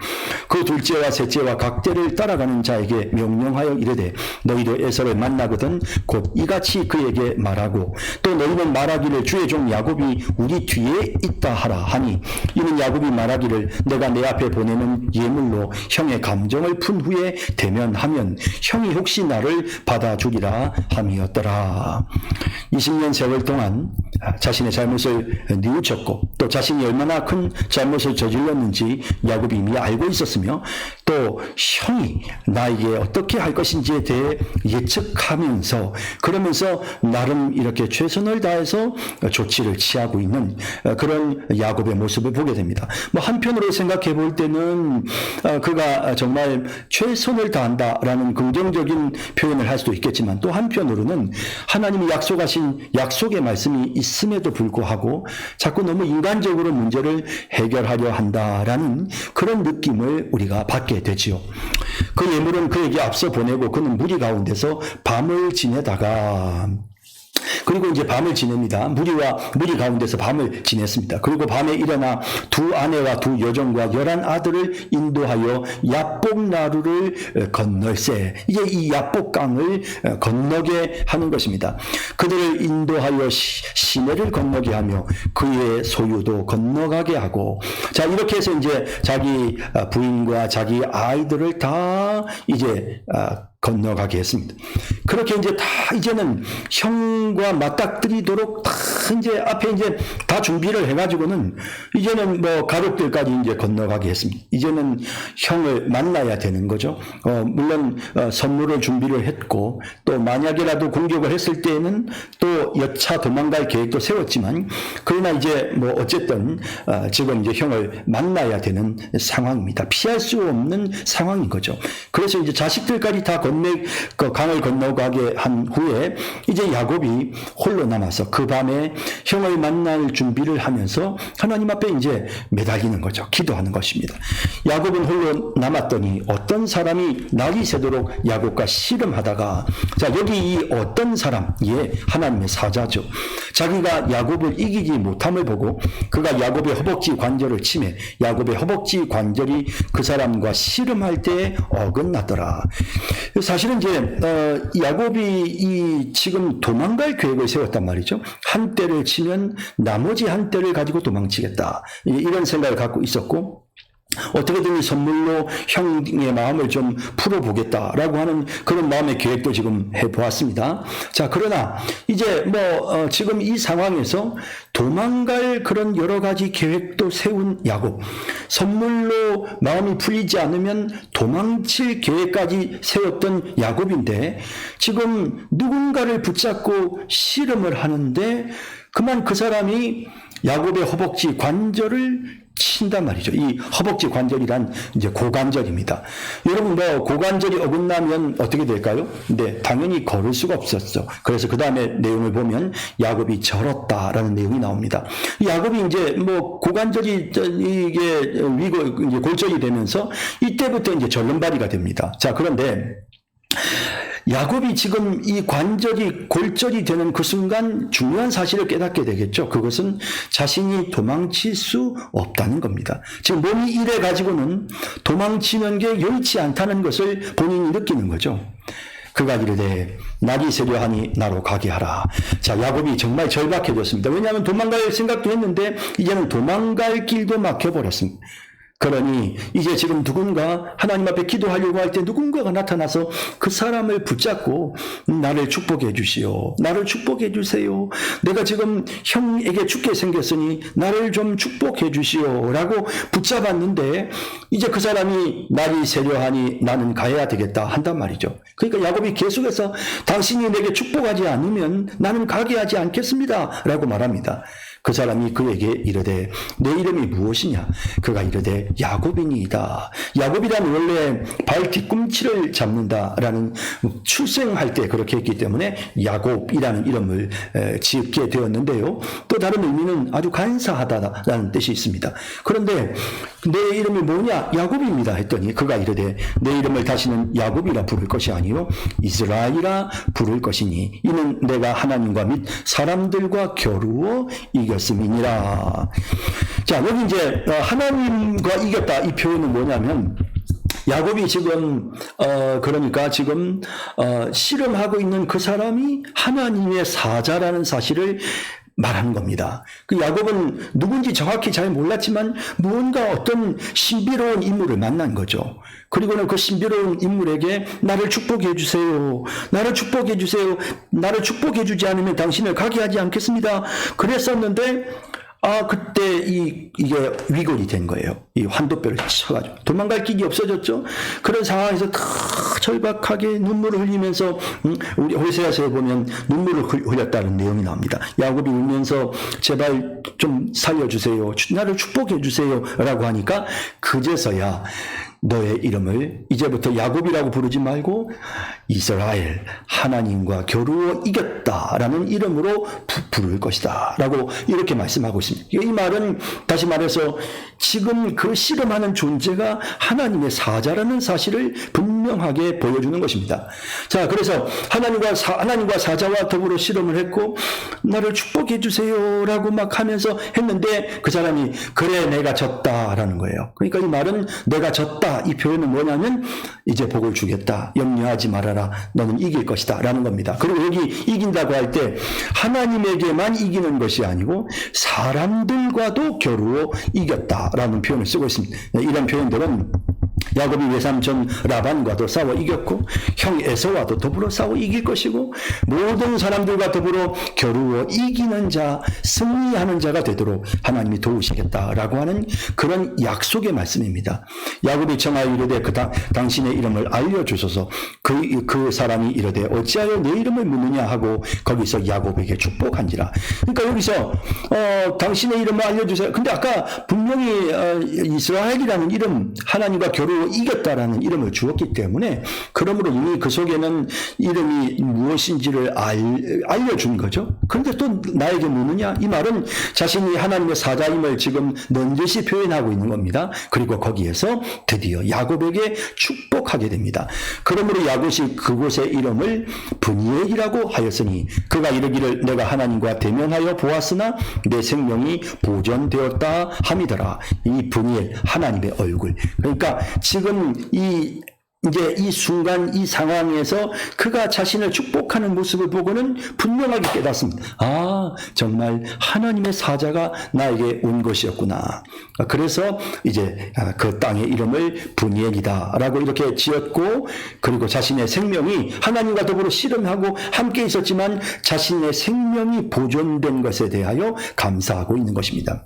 그 둘째와 셋째와 각대를 따라가는 자에게 명령하여 이르되 너희도 에서를 만나거든 곧 이같이 그에게 말하고 또 너희는 말하기를 주의 종 야곱이 우리 뒤에 있다 하라 하니 이는 야곱이 말하기를 내가 내 앞에 보내는 예물로 형의 감정을 푼 후에 대면하면 형이 혹시 나를 받아주리라 함이었더라. 20년 세월 동안 자신의 잘못을 뉘우쳤고 또 자신이 얼마나 큰 잘못을 저질렀는지 야곱이 이미 알고 있었으며 또 형이 나에게 어떻게 할 것인지에 대해 예측하면서 그러면서 나름 이렇게 최선을 다해서 조치를 취하고 있는 그런 야곱의 모습을 보게 됩니다. 한편으로 생각해 볼 때는 그가 정말 최선을 다한다라는 긍정적인 표현을 할 수도 있겠지만 또 한편으로는 하나님이 약속하신 약속의 말씀이 있음에도 불구하고 자꾸 너무 인간적으로 문제를 해결하려 한다라는 그런 느낌을 우리가 받게 되지요. 그 예물은 그에게 앞서 보내고 그는 무리 가운데서 밤을 지내다가 그리고 이제 밤을 지냅니다. 무리 가운데서 밤을 지냈습니다. 그리고 밤에 일어나 두 아내와 두 여종과 11 아들을 인도하여 야복나루를 건널세. 이게 이 야복강을 건너게 하는 것입니다. 그들을 인도하여 시내를 건너게 하며 그의 소유도 건너가게 하고 자 이렇게 해서 이제 자기 부인과 자기 아이들을 다 이제 건너가게 했습니다. 그렇게 이제 다 이제는 형과 맞닥뜨리도록 다 이제 앞에 이제 다 준비를 해가지고는 이제는 가족들까지 이제 건너가게 했습니다. 이제는 형을 만나야 되는 거죠. 물론 선물을 준비를 했고 또 만약에라도 공격을 했을 때에는 또 여차 도망갈 계획도 세웠지만 그러나 이제 어쨌든 지금 이제 형을 만나야 되는 상황입니다. 피할 수 없는 상황인 거죠. 그래서 이제 자식들까지 다 강을 건너가게 한 후에 이제 야곱이 홀로 남아서 그 밤에 형을 만날 준비를 하면서 하나님 앞에 이제 매달리는 거죠. 기도하는 것입니다. 야곱은 홀로 남았더니 어떤 사람이 날이 새도록 야곱과 씨름하다가 자 여기 이 어떤 사람 하나님의 사자죠. 자기가 야곱을 이기지 못함을 보고 그가 야곱의 허벅지 관절을 치매 야곱의 허벅지 관절이 그 사람과 씨름할 때 어긋났더라. 사실은 이제 야곱이 지금 도망갈 계획을 세웠단 말이죠. 한 때를 치면 나머지 한 때를 가지고 도망치겠다. 이런 생각을 갖고 있었고 어떻게든 이 선물로 형의 마음을 좀 풀어보겠다라고 하는 그런 마음의 계획도 지금 해보았습니다. 자, 그러나 이제 지금 이 상황에서 도망갈 그런 여러 가지 계획도 세운 야곱, 선물로 마음이 풀리지 않으면 도망칠 계획까지 세웠던 야곱인데 지금 누군가를 붙잡고 씨름을 하는데 그만 그 사람이 야곱의 허벅지 관절을 친단 말이죠. 이 허벅지 관절이란 이제 고관절입니다. 여러분 고관절이 어긋나면 어떻게 될까요? 네, 당연히 걸을 수가 없었죠. 그래서 그 다음에 내용을 보면 야곱이 절었다라는 내용이 나옵니다. 야곱이 이제 고관절이 이게 이제 골절이 되면서 이때부터 이제 절름발이가 됩니다. 자, 그런데 야곱이 지금 이 관절이 골절이 되는 그 순간 중요한 사실을 깨닫게 되겠죠. 그것은 자신이 도망칠 수 없다는 겁니다. 지금 몸이 이래 가지고는 도망치는 게 여의치 않다는 것을 본인이 느끼는 거죠. 그가 이르되 날이 새려 하니 나로 가게 하라. 자, 야곱이 정말 절박해졌습니다. 왜냐하면 도망갈 생각도 했는데 이제는 도망갈 길도 막혀버렸습니다. 그러니 이제 지금 누군가 하나님 앞에 기도하려고 할 때 누군가가 나타나서 그 사람을 붙잡고 나를 축복해 주시오. 나를 축복해 주세요. 내가 지금 형에게 죽게 생겼으니 나를 좀 축복해 주시오. 라고 붙잡았는데 이제 그 사람이 날이 새려하니 나는 가야 되겠다 한단 말이죠. 그러니까 야곱이 계속해서 당신이 내게 축복하지 않으면 나는 가게 하지 않겠습니다. 라고 말합니다. 그 사람이 그에게 이르되 내 이름이 무엇이냐? 그가 이르되 야곱이니이다. 야곱이란 원래 발 뒤꿈치를 잡는다라는 출생할 때 그렇게 했기 때문에 야곱이라는 이름을 짓게 되었는데요. 또 다른 의미는 아주 간사하다라는 뜻이 있습니다. 그런데 내 이름이 뭐냐? 야곱입니다 했더니 그가 이르되 내 이름을 다시는 야곱이라 부를 것이 아니요 이스라엘이라 부를 것이니 이는 내가 하나님과 및 사람들과 겨루어 이겼음이니라. 자, 여기 이제 하나님과 이겼다 이 표현은 뭐냐면 야곱이 지금 그러니까 지금 씨름하고 있는 그 사람이 하나님의 사자라는 사실을 말하는 겁니다. 그 야곱은 누군지 정확히 잘 몰랐지만 무언가 어떤 신비로운 인물을 만난 거죠. 그리고는 그 신비로운 인물에게 나를 축복해 주세요. 나를 축복해 주세요. 나를 축복해 주지 않으면 당신을 가게 하지 않겠습니다. 그랬었는데 그때 이게 위골이 된 거예요. 이 환도뼈를 쳐가지고 도망갈 길이 없어졌죠. 그런 상황에서 다 절박하게 눈물을 흘리면서 우리 호세아서에 보면 눈물을 흘렸다는 내용이 나옵니다. 야곱이 울면서 제발 좀 살려주세요. 나를 축복해 주세요. 라고 하니까 그제서야 너의 이름을 이제부터 야곱이라고 부르지 말고 이스라엘 하나님과 겨루어 이겼다라는 이름으로 부를 것이다 라고 이렇게 말씀하고 있습니다. 이 말은 다시 말해서 지금 그 씨름하는 존재가 하나님의 사자라는 사실을 분명하게 보여주는 것입니다. 자, 그래서 하나님과 사자와 더불어 씨름을 했고 나를 축복해 주세요 라고 막 하면서 했는데 그 사람이 그래 내가 졌다라는 거예요. 그러니까 이 말은 내가 졌다 이 표현은 뭐냐면 이제 복을 주겠다. 염려하지 말아라. 너는 이길 것이다. 라는 겁니다. 그리고 여기 이긴다고 할 때 하나님에게만 이기는 것이 아니고 사람들과도 겨루어 이겼다라는 표현을 쓰고 있습니다. 이런 표현들은 야곱이 외삼촌 라반과도 싸워 이겼고 형 에서와도 더불어 싸워 이길 것이고 모든 사람들과 더불어 겨루어 이기는 자, 승리하는 자가 되도록 하나님이 도우시겠다라고 하는 그런 약속의 말씀입니다. 야곱이 청하여 이르되 당신의 이름을 알려주소서. 그 사람이 이르되 어찌하여 내 이름을 묻느냐 하고 거기서 야곱에게 축복한지라. 그러니까 여기서 당신의 이름을 알려주세요. 근데 아까 분명히 이스라엘이라는 이름, 하나님과 겨루어 이겼다라는 이름을 주었기 때문에 그러므로 이미 그 속에는 이름이 무엇인지를 알려준 거죠. 그런데 또 나에게 묻느냐? 이 말은 자신이 하나님의 사자임을 지금 넌지시 표현하고 있는 겁니다. 그리고 거기에서 드디어 야곱에게 축복하게 됩니다. 그러므로 야곱이 그곳의 이름을 브니엘이라고 하였으니 그가 이르기를 내가 하나님과 대면하여 보았으나 내 생명이 보존되었다 함이더라. 이 브니엘 하나님의 얼굴. 그러니까 지금 이제 이 순간 이 상황에서 그가 자신을 축복하는 모습을 보고는 분명하게 깨닫습니다. 정말 하나님의 사자가 나에게 온 것이었구나. 그래서 이제 그 땅의 이름을 브니엘이다 라고 이렇게 지었고 그리고 자신의 생명이 하나님과 더불어 씨름하고 함께 있었지만 자신의 생명이 보존된 것에 대하여 감사하고 있는 것입니다.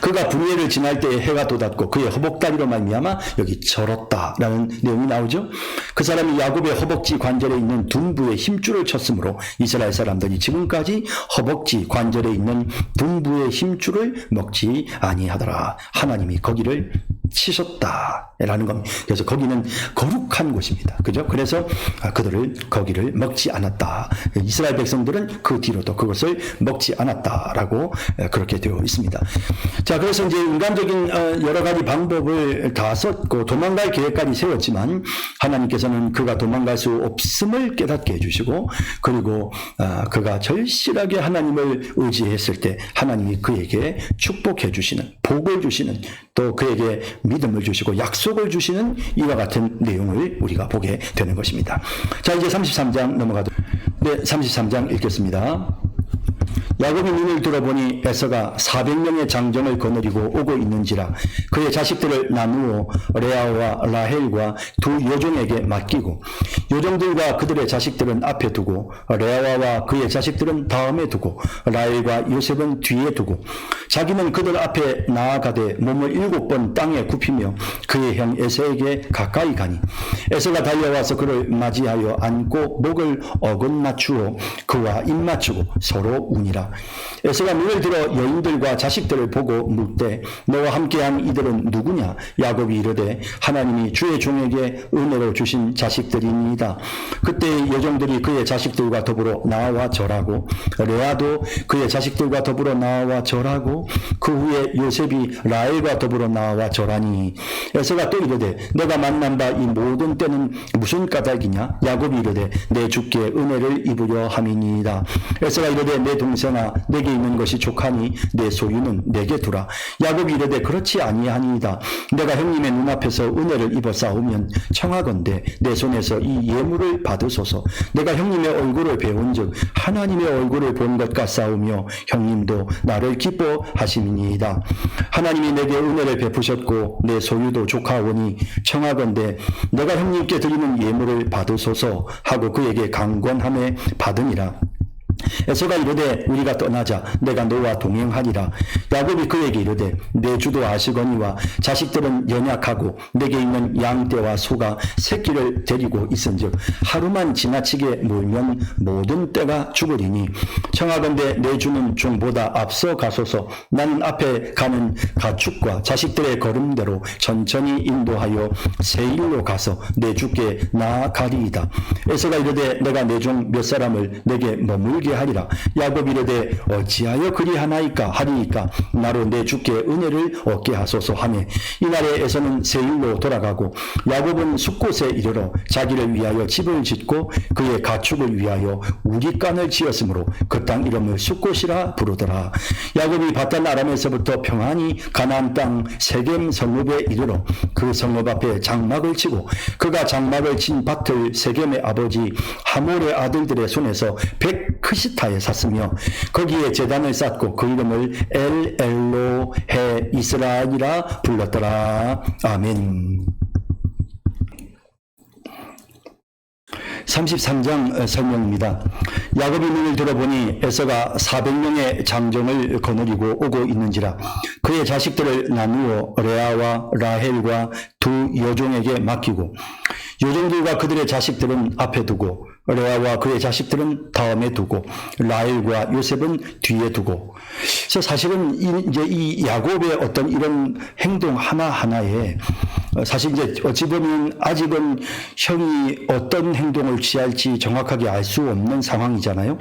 그가 브니엘을 지날 때에 해가 돋았고 그의 허벅다리로 말미암아 여기 절었다라는 내용이 나오죠. 그 사람이 야곱의 허벅지 관절에 있는 둔부의 힘줄을 쳤으므로 이스라엘 사람들이 지금까지 허벅지 관절에 있는 둔부의 힘줄을 먹지 아니하더라. 하나님이 거기를 치셨다라는 겁니다. 그래서 거기는 거룩한 곳입니다. 그죠? 그래서 그들을 거기를 먹지 않았다. 이스라엘 백성들은 그 뒤로도 그것을 먹지 않았다라고 그렇게 되어 있습니다. 자, 그래서 이제 인간적인 여러 가지 방법을 다 썼고 도망갈 계획까지 세웠지만 하나님께서는 그가 도망갈 수 없음을 깨닫게 해주시고 그리고 그가 절실하게 하나님을 의지했을 때 하나님이 그에게 축복해 주시는 복을 주시는 또 그에게 믿음을 주시고 약속을 주시는 이와 같은 내용을 우리가 보게 되는 것입니다. 자, 이제 33장 넘어가도록 33장 읽겠습니다. 야곱이 눈을 들어보니 에서가 400명의 장정을 거느리고 오고 있는지라 그의 자식들을 나누어 레아와 라헬과 두 여종에게 맡기고 여종들과 그들의 자식들은 앞에 두고 레아와 그의 자식들은 다음에 두고 라헬과 요셉은 뒤에 두고 자기는 그들 앞에 나아가되 몸을 7번 땅에 굽히며 그의 형 에서에게 가까이 가니 에서가 달려와서 그를 맞이하여 안고 목을 어긋맞추어 그와 입맞추고 서로 우니라. 에서가 눈을 들어 여인들과 자식들을 보고 묻되 너와 함께한 이들은 누구냐? 야곱이 이르되 하나님이 주의 종에게 은혜로 주신 자식들이니이다. 그때 여종들이 그의 자식들과 더불어 나와 절하고 레아도 그의 자식들과 더불어 나와 절하고 그 후에 요셉이 라헬과 더불어 나와 절하니 에서가 또 이르되 내가 만난 바 이 모든 때는 무슨 까닭이냐? 야곱이 이르되 내 주께 은혜를 입으려 함이니이다. 에서가 이르되 내 동생아 내게 있는 것이 족하니 내 소유는 내게 두라. 야곱이 이르되 그렇지 아니하니이다. 내가 형님의 눈앞에서 은혜를 입어 싸우면 청하건대 내 손에서 이 예물을 받으소서. 내가 형님의 얼굴을 배운즉 하나님의 얼굴을 본 것 같사오며 형님도 나를 기뻐하시니이다. 하나님이 내게 은혜를 베푸셨고 내 소유도 족하오니 청하건대 내가 형님께 드리는 예물을 받으소서 하고 그에게 강권함에 받으니라. 에서가 이르되 우리가 떠나자 내가 너와 동행하리라. 야곱이 그에게 이르되 내 주도 아시거니와 자식들은 연약하고 내게 있는 양떼와 소가 새끼를 데리고 있은즉 하루만 지나치게 몰면 모든 떼가 죽으리니 청하건대 내 주는 종보다 앞서 가소서. 나는 앞에 가는 가축과 자식들의 걸음대로 천천히 인도하여 세일로 가서 내 주께 나아가리이다. 에서가 이르되 내가 내 종 몇 사람을 내게 머물게 하리라. 야곱이 이르되 어찌하여 그리하나이까 하리이까 나로 내 주께 은혜를 얻게 하소서 하매 이날에 에서는 세일로 돌아가고 야곱은 숫곳에 이르러 자기를 위하여 집을 짓고 그의 가축을 위하여 우리간을 지었으므로 그 땅 이름을 숫곳이라 부르더라. 야곱이 바단 아람에서부터 평안히 가나안 땅 세겜 성읍에 이르러 그 성읍 앞에 장막을 치고 그가 장막을 친 밭을 세겜의 아버지 하몰의 아들들의 손에서 백크시타에 샀으며 거기에 제단을 쌓고 그 이름을 엘 엘로헤 이스라엘이라 불렀더라. 아멘. 33장 설명입니다. 야곱이 눈을 들어보니 에서가 400명의 장정을 거느리고 오고 있는지라 그의 자식들을 나누어 레아와 라헬과 두 여종에게 맡기고 여종들과 그들의 자식들은 앞에 두고 레아와 그의 자식들은 다음에 두고 라헬과 요셉은 뒤에 두고. 그래서 사실은 이제 이 야곱의 어떤 이런 행동 하나하나에 사실 이제 어찌 보면 아직은 형이 어떤 행동을 취할지 정확하게 알 수 없는 상황이잖아요.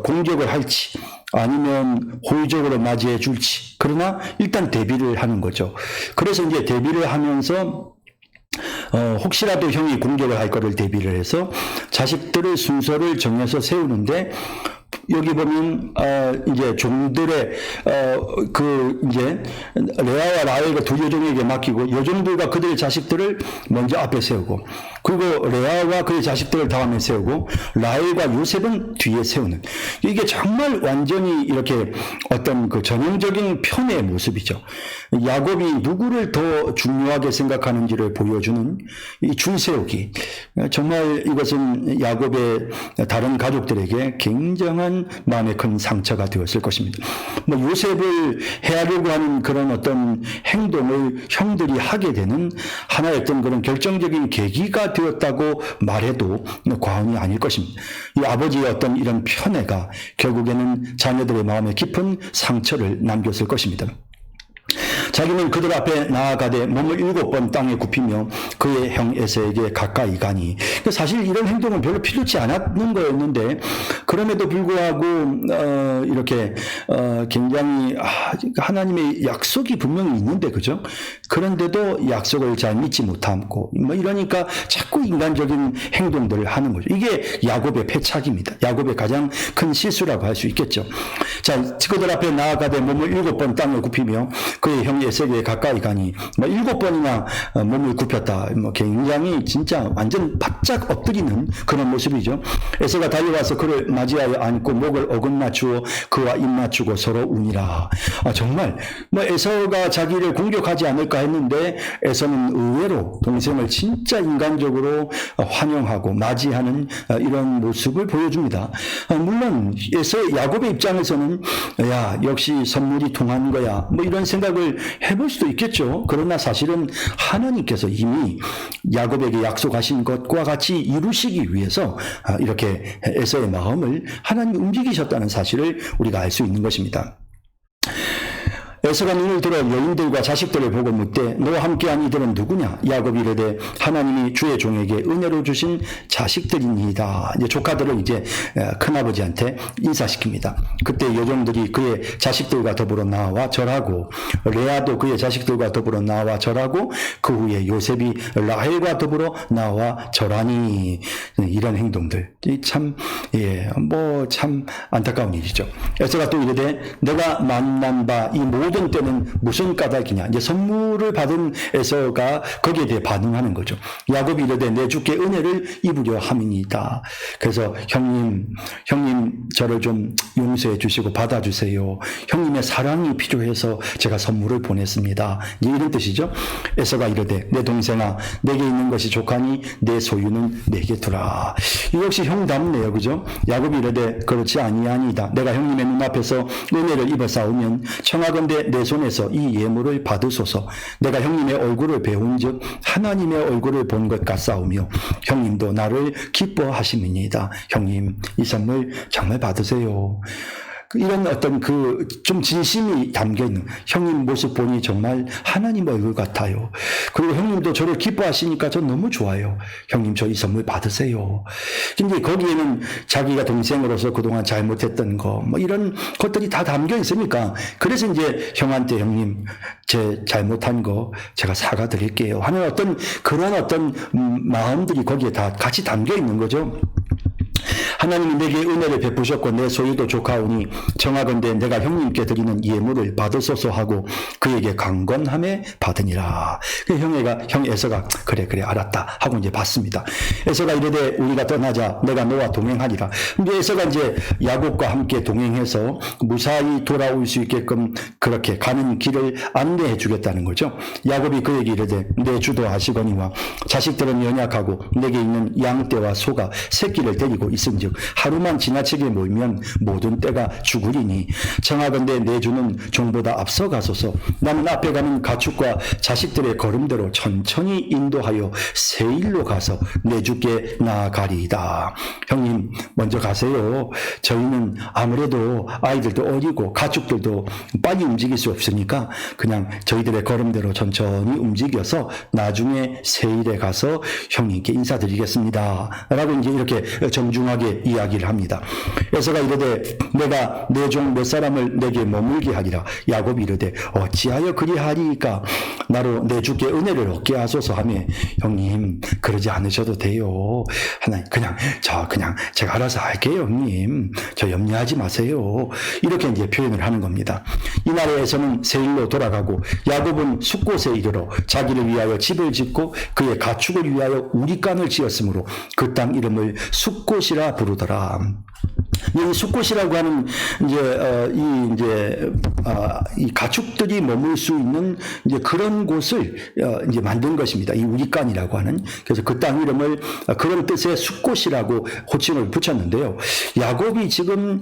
공격을 할지 아니면 호의적으로 맞이해 줄지. 그러나 일단 대비를 하는 거죠. 그래서 이제 대비를 하면서 혹시라도 형이 공격을 할 거를 대비를 해서 자식들의 순서를 정해서 세우는데 여기 보면 이제 종들의 이제 레아와 라헬과 두 여종에게 맡기고 여종들과 그들의 자식들을 먼저 앞에 세우고 그리고 레아와 그의 자식들을 다음에 세우고 라헬과 요셉은 뒤에 세우는 이게 정말 완전히 이렇게 어떤 그 전형적인 편의 모습이죠. 야곱이 누구를 더 중요하게 생각하는지를 보여주는 이 줄세우기. 정말 이것은 야곱의 다른 가족들에게 굉장한 마음에 큰 상처가 되었을 것입니다. 요셉을 해하려고 하는 그런 어떤 행동을 형들이 하게 되는 하나의 어떤 그런 결정적인 계기가 되었다고 말해도 과언이 아닐 것입니다. 이 아버지의 어떤 이런 편애가 결국에는 자녀들의 마음에 깊은 상처를 남겼을 것입니다. 자기는 그들 앞에 나아가되 몸을 7번 땅에 굽히며 그의 형 에서에게 가까이 가니. 사실 이런 행동은 별로 필요치 않았는 거였는데 그럼에도 불구하고 이렇게 굉장히 하나님의 약속이 분명히 있는데 그죠? 그런데도 약속을 잘 믿지 못하고 이러니까 자꾸 인간적인 행동들을 하는 거죠. 이게 야곱의 패착입니다. 야곱의 가장 큰 실수라고 할 수 있겠죠. 자, 그들 앞에 나아가되 몸을 7번 땅에 굽히며 그의 형 에서에게 가까이 가니 뭐 7번이나 몸을 굽혔다. 뭐 굉장히 진짜 완전 바짝 엎드리는 그런 모습이죠. 에서가 달려와서 그를 맞이하여 안고 목을 어긋맞추어 그와 입 맞추고 서로 우니라. 정말 뭐 에서가 자기를 공격하지 않을까 했는데 에서는 의외로 동생을 진짜 인간적으로 환영하고 맞이하는 이런 모습을 보여줍니다. 물론 에서 야곱의 입장에서는 야 역시 선물이 통한 거야 뭐 이런 생각을 해볼 수도 있겠죠. 그러나 사실은 하나님께서 이미 야곱에게 약속하신 것과 같이 이루시기 위해서 이렇게 에서의 마음을 하나님이 움직이셨다는 사실을 우리가 알 수 있는 것입니다. 에서가 눈을 들어 여인들과 자식들을 보고 묻되 너와 함께한 이들은 누구냐? 야곱이 이르되 하나님이 주의 종에게 은혜로 주신 자식들이니이다. 이제 조카들을 이제 큰아버지한테 인사시킵니다. 그때 여종들이 그의 자식들과 더불어 나와 절하고 레아도 그의 자식들과 더불어 나와 절하고 그 후에 요셉이 라헬과 더불어 나와 절하니 이런 행동들 참 안타까운 일이죠. 에서가 또 이르되 내가 만난 바 이 모든 때는 무슨 까닭이냐. 이제 선물을 받은 에서가 거기에 대해 반응하는 거죠. 야곱이 이르되 내 주께 은혜를 입으려 함이니이다. 그래서 형님 저를 좀 용서해 주시고 받아주세요. 형님의 사랑이 필요해서 제가 선물을 보냈습니다. 이제 이런 뜻이죠. 에서가 이르되 내 동생아 내게 있는 것이 족하니 내 소유는 내게 두라. 이 역시 형답네요. 그죠? 야곱이 이르되 그렇지 아니하니이다. 내가 형님의 눈앞에서 은혜를 입어 싸우면 청하건대 내 손에서 이 예물을 받으소서. 내가 형님의 얼굴을 배운 즉 하나님의 얼굴을 본 것 같사오며 형님도 나를 기뻐하심이니이다. 형님 이 선물 정말 받으세요. 이런 어떤 좀 진심이 담겨있는 형님 모습 보니 정말 하나님 얼굴 같아요. 그리고 형님도 저를 기뻐하시니까 저 너무 좋아요. 형님 저 이 선물 받으세요. 근데 거기에는 자기가 동생으로서 그동안 잘못했던 거 뭐 이런 것들이 다 담겨 있으니까 그래서 이제 형한테 형님 제 잘못한 거 제가 사과드릴게요 하는 그런 어떤 마음들이 거기에 다 같이 담겨 있는 거죠. 하나님이 내게 은혜를 베푸셨고 내 소유도 조카오니 청하건대 내가 형님께 드리는 예물을 받으소서 하고 그에게 강권함에 받으니라. 형 에서가 그래 알았다 하고 이제 받습니다. 에서가 이르되 우리가 떠나자 내가 너와 동행하리라. 근데 에서가 이제 야곱과 함께 동행해서 무사히 돌아올 수 있게끔 그렇게 가는 길을 안내해 주겠다는 거죠. 야곱이 그에게 이르되 내 주도 아시거니와 자식들은 연약하고 내게 있는 양떼와 소가 새끼를 데리고 있은즉 하루만 지나치게 몰면 모든 떼가 죽으리니 청하건대 내 주는 종보다 앞서가소서. 나는 앞에 가는 가축과 자식들의 걸음대로 천천히 인도하여 세일로 가서 내 주께 나아가리이다. 형님 먼저 가세요. 저희는 아무래도 아이들도 어리고 가축들도 빨리 움직일 수 없으니까 그냥 저희들의 걸음대로 천천히 움직여서 나중에 세일에 가서 형님께 인사드리겠습니다 라고 이제 이렇게 정중하게 이야기를 합니다. 에서가 이르되 내가 내 종 몇 사람을 내게 머물게 하리라. 야곱이 이르되 어찌하여 그리하리이까. 나로 내 주께 은혜를 얻게 하소서 하며 형님 그러지 않으셔도 돼요. 하나님 그냥 제가 알아서 할게요. 형님 저 염려하지 마세요. 이렇게 이제 표현을 하는 겁니다. 이날에서는 세일로 돌아가고 야곱은 숫곳에 이르러 자기를 위하여 집을 짓고 그의 가축을 위하여 우리간을 지었으므로 그 땅 이름을 숫곳이라 부르더라. 이 숫곳이라고 하는 이 가축들이 머물 수 있는 이제 그런 곳을 이제 만든 것입니다. 이 우리간이라고 하는. 그래서 그 땅 이름을 그런 뜻의 숫곳이라고 호칭을 붙였는데요. 야곱이 지금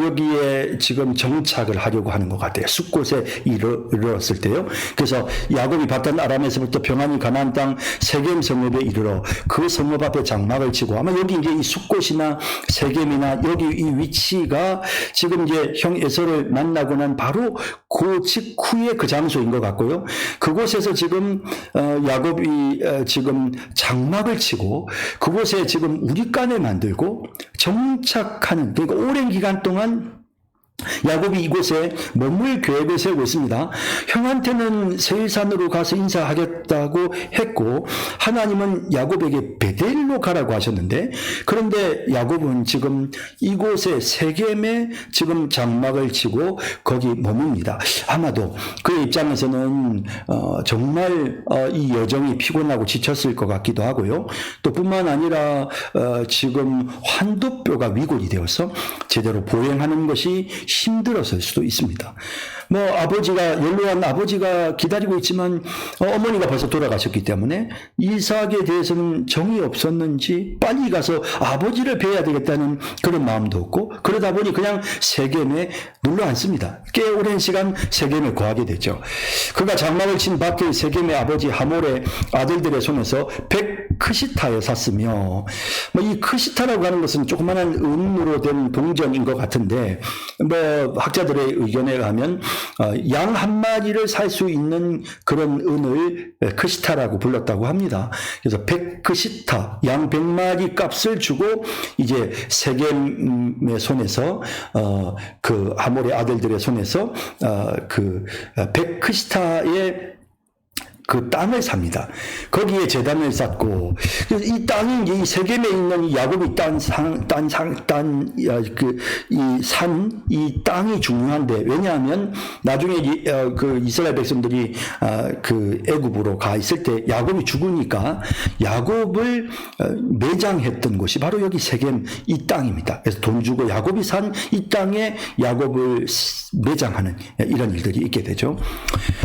여기에 정착을 하려고 하는 것 같아요. 숫곳에 이르렀을 때요. 그래서 야곱이 바단 아람에서부터 평안히 가나안 땅 세겜 성읍에 이르러 그 성읍 앞에 장막을 치고 아마 여기 이제 이 숫곳이나 세겜이나 여기 이 위치가 지금 이제 형 에서를 만나고 난 바로 그 직후에 그 장소인 것 같고요. 그곳에서 지금 야곱이 지금 장막을 치고 그곳에 지금 우리간을 만들고 정착하는, 그러니까 오랜 기간 동안 야곱이 이곳에 머물 계획을 세우고 있습니다. 형한테는 세일산으로 가서 인사하겠다고 했고 하나님은 야곱에게 베델로 가라고 하셨는데, 그런데 야곱은 지금 이곳에 세겜에 지금 장막을 치고 거기 머뭅니다. 아마도 그의 입장에서는 정말 이 여정이 피곤하고 지쳤을 것 같기도 하고요. 또 뿐만 아니라 지금 환도뼈가 위골이 되어서 제대로 보행하는 것이 힘들었을 수도 있습니다. 뭐 연로한 아버지가 기다리고 있지만 어머니가 벌써 돌아가셨기 때문에 이삭에 대해서는 정이 없었는지 빨리 가서 아버지를 뵈야 되겠다는 그런 마음도 없고, 그러다 보니 그냥 세겜에 눌러 앉습니다. 꽤 오랜 시간 세겜에 거하게 되죠. 그가 장막을 친 밭을 세겜의 아버지 하몰의 아들들의 손에서 100크시타에 샀으며, 뭐 이 크시타라고 하는 것은 조그마한 은으로 된 동전인 것 같은데, 뭐 학자들의 의견에 의하면 양 한 마리를 살 수 있는 그런 은을 크시타라고 불렀다고 합니다. 그래서 100크시타, 양 100마리 값을 주고 이제 세겜의 손에서 그 하몰의 아들들의 손에서 그 100크시타의 그 땅을 삽니다. 거기에 제단을 쌓고, 이 땅이 이 세겜에 있는 이 야곱이 이 땅이 중요한데, 왜냐하면 나중에 그 이스라엘 백성들이 그 애굽으로 가 있을 때 야곱이 죽으니까 야곱을 매장했던 곳이 바로 여기 세겜 이 땅입니다. 그래서 돈 주고 야곱이 산 이 땅에 야곱을 매장하는 이런 일들이 있게 되죠.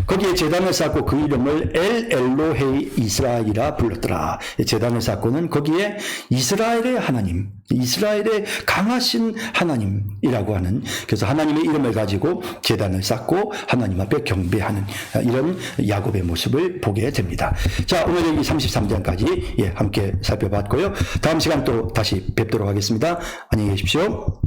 거기에 제단을 쌓고 그 이름을 엘 엘로헤이 이스라엘이라 불렀더라. 제단을 쌓고는 거기에 이스라엘의 하나님, 이스라엘의 강하신 하나님이라고 하는, 그래서 하나님의 이름을 가지고 제단을 쌓고 하나님 앞에 경배하는 이런 야곱의 모습을 보게 됩니다. 자, 오늘 여기 33장까지 함께 살펴봤고요. 다음 시간 또 다시 뵙도록 하겠습니다. 안녕히 계십시오.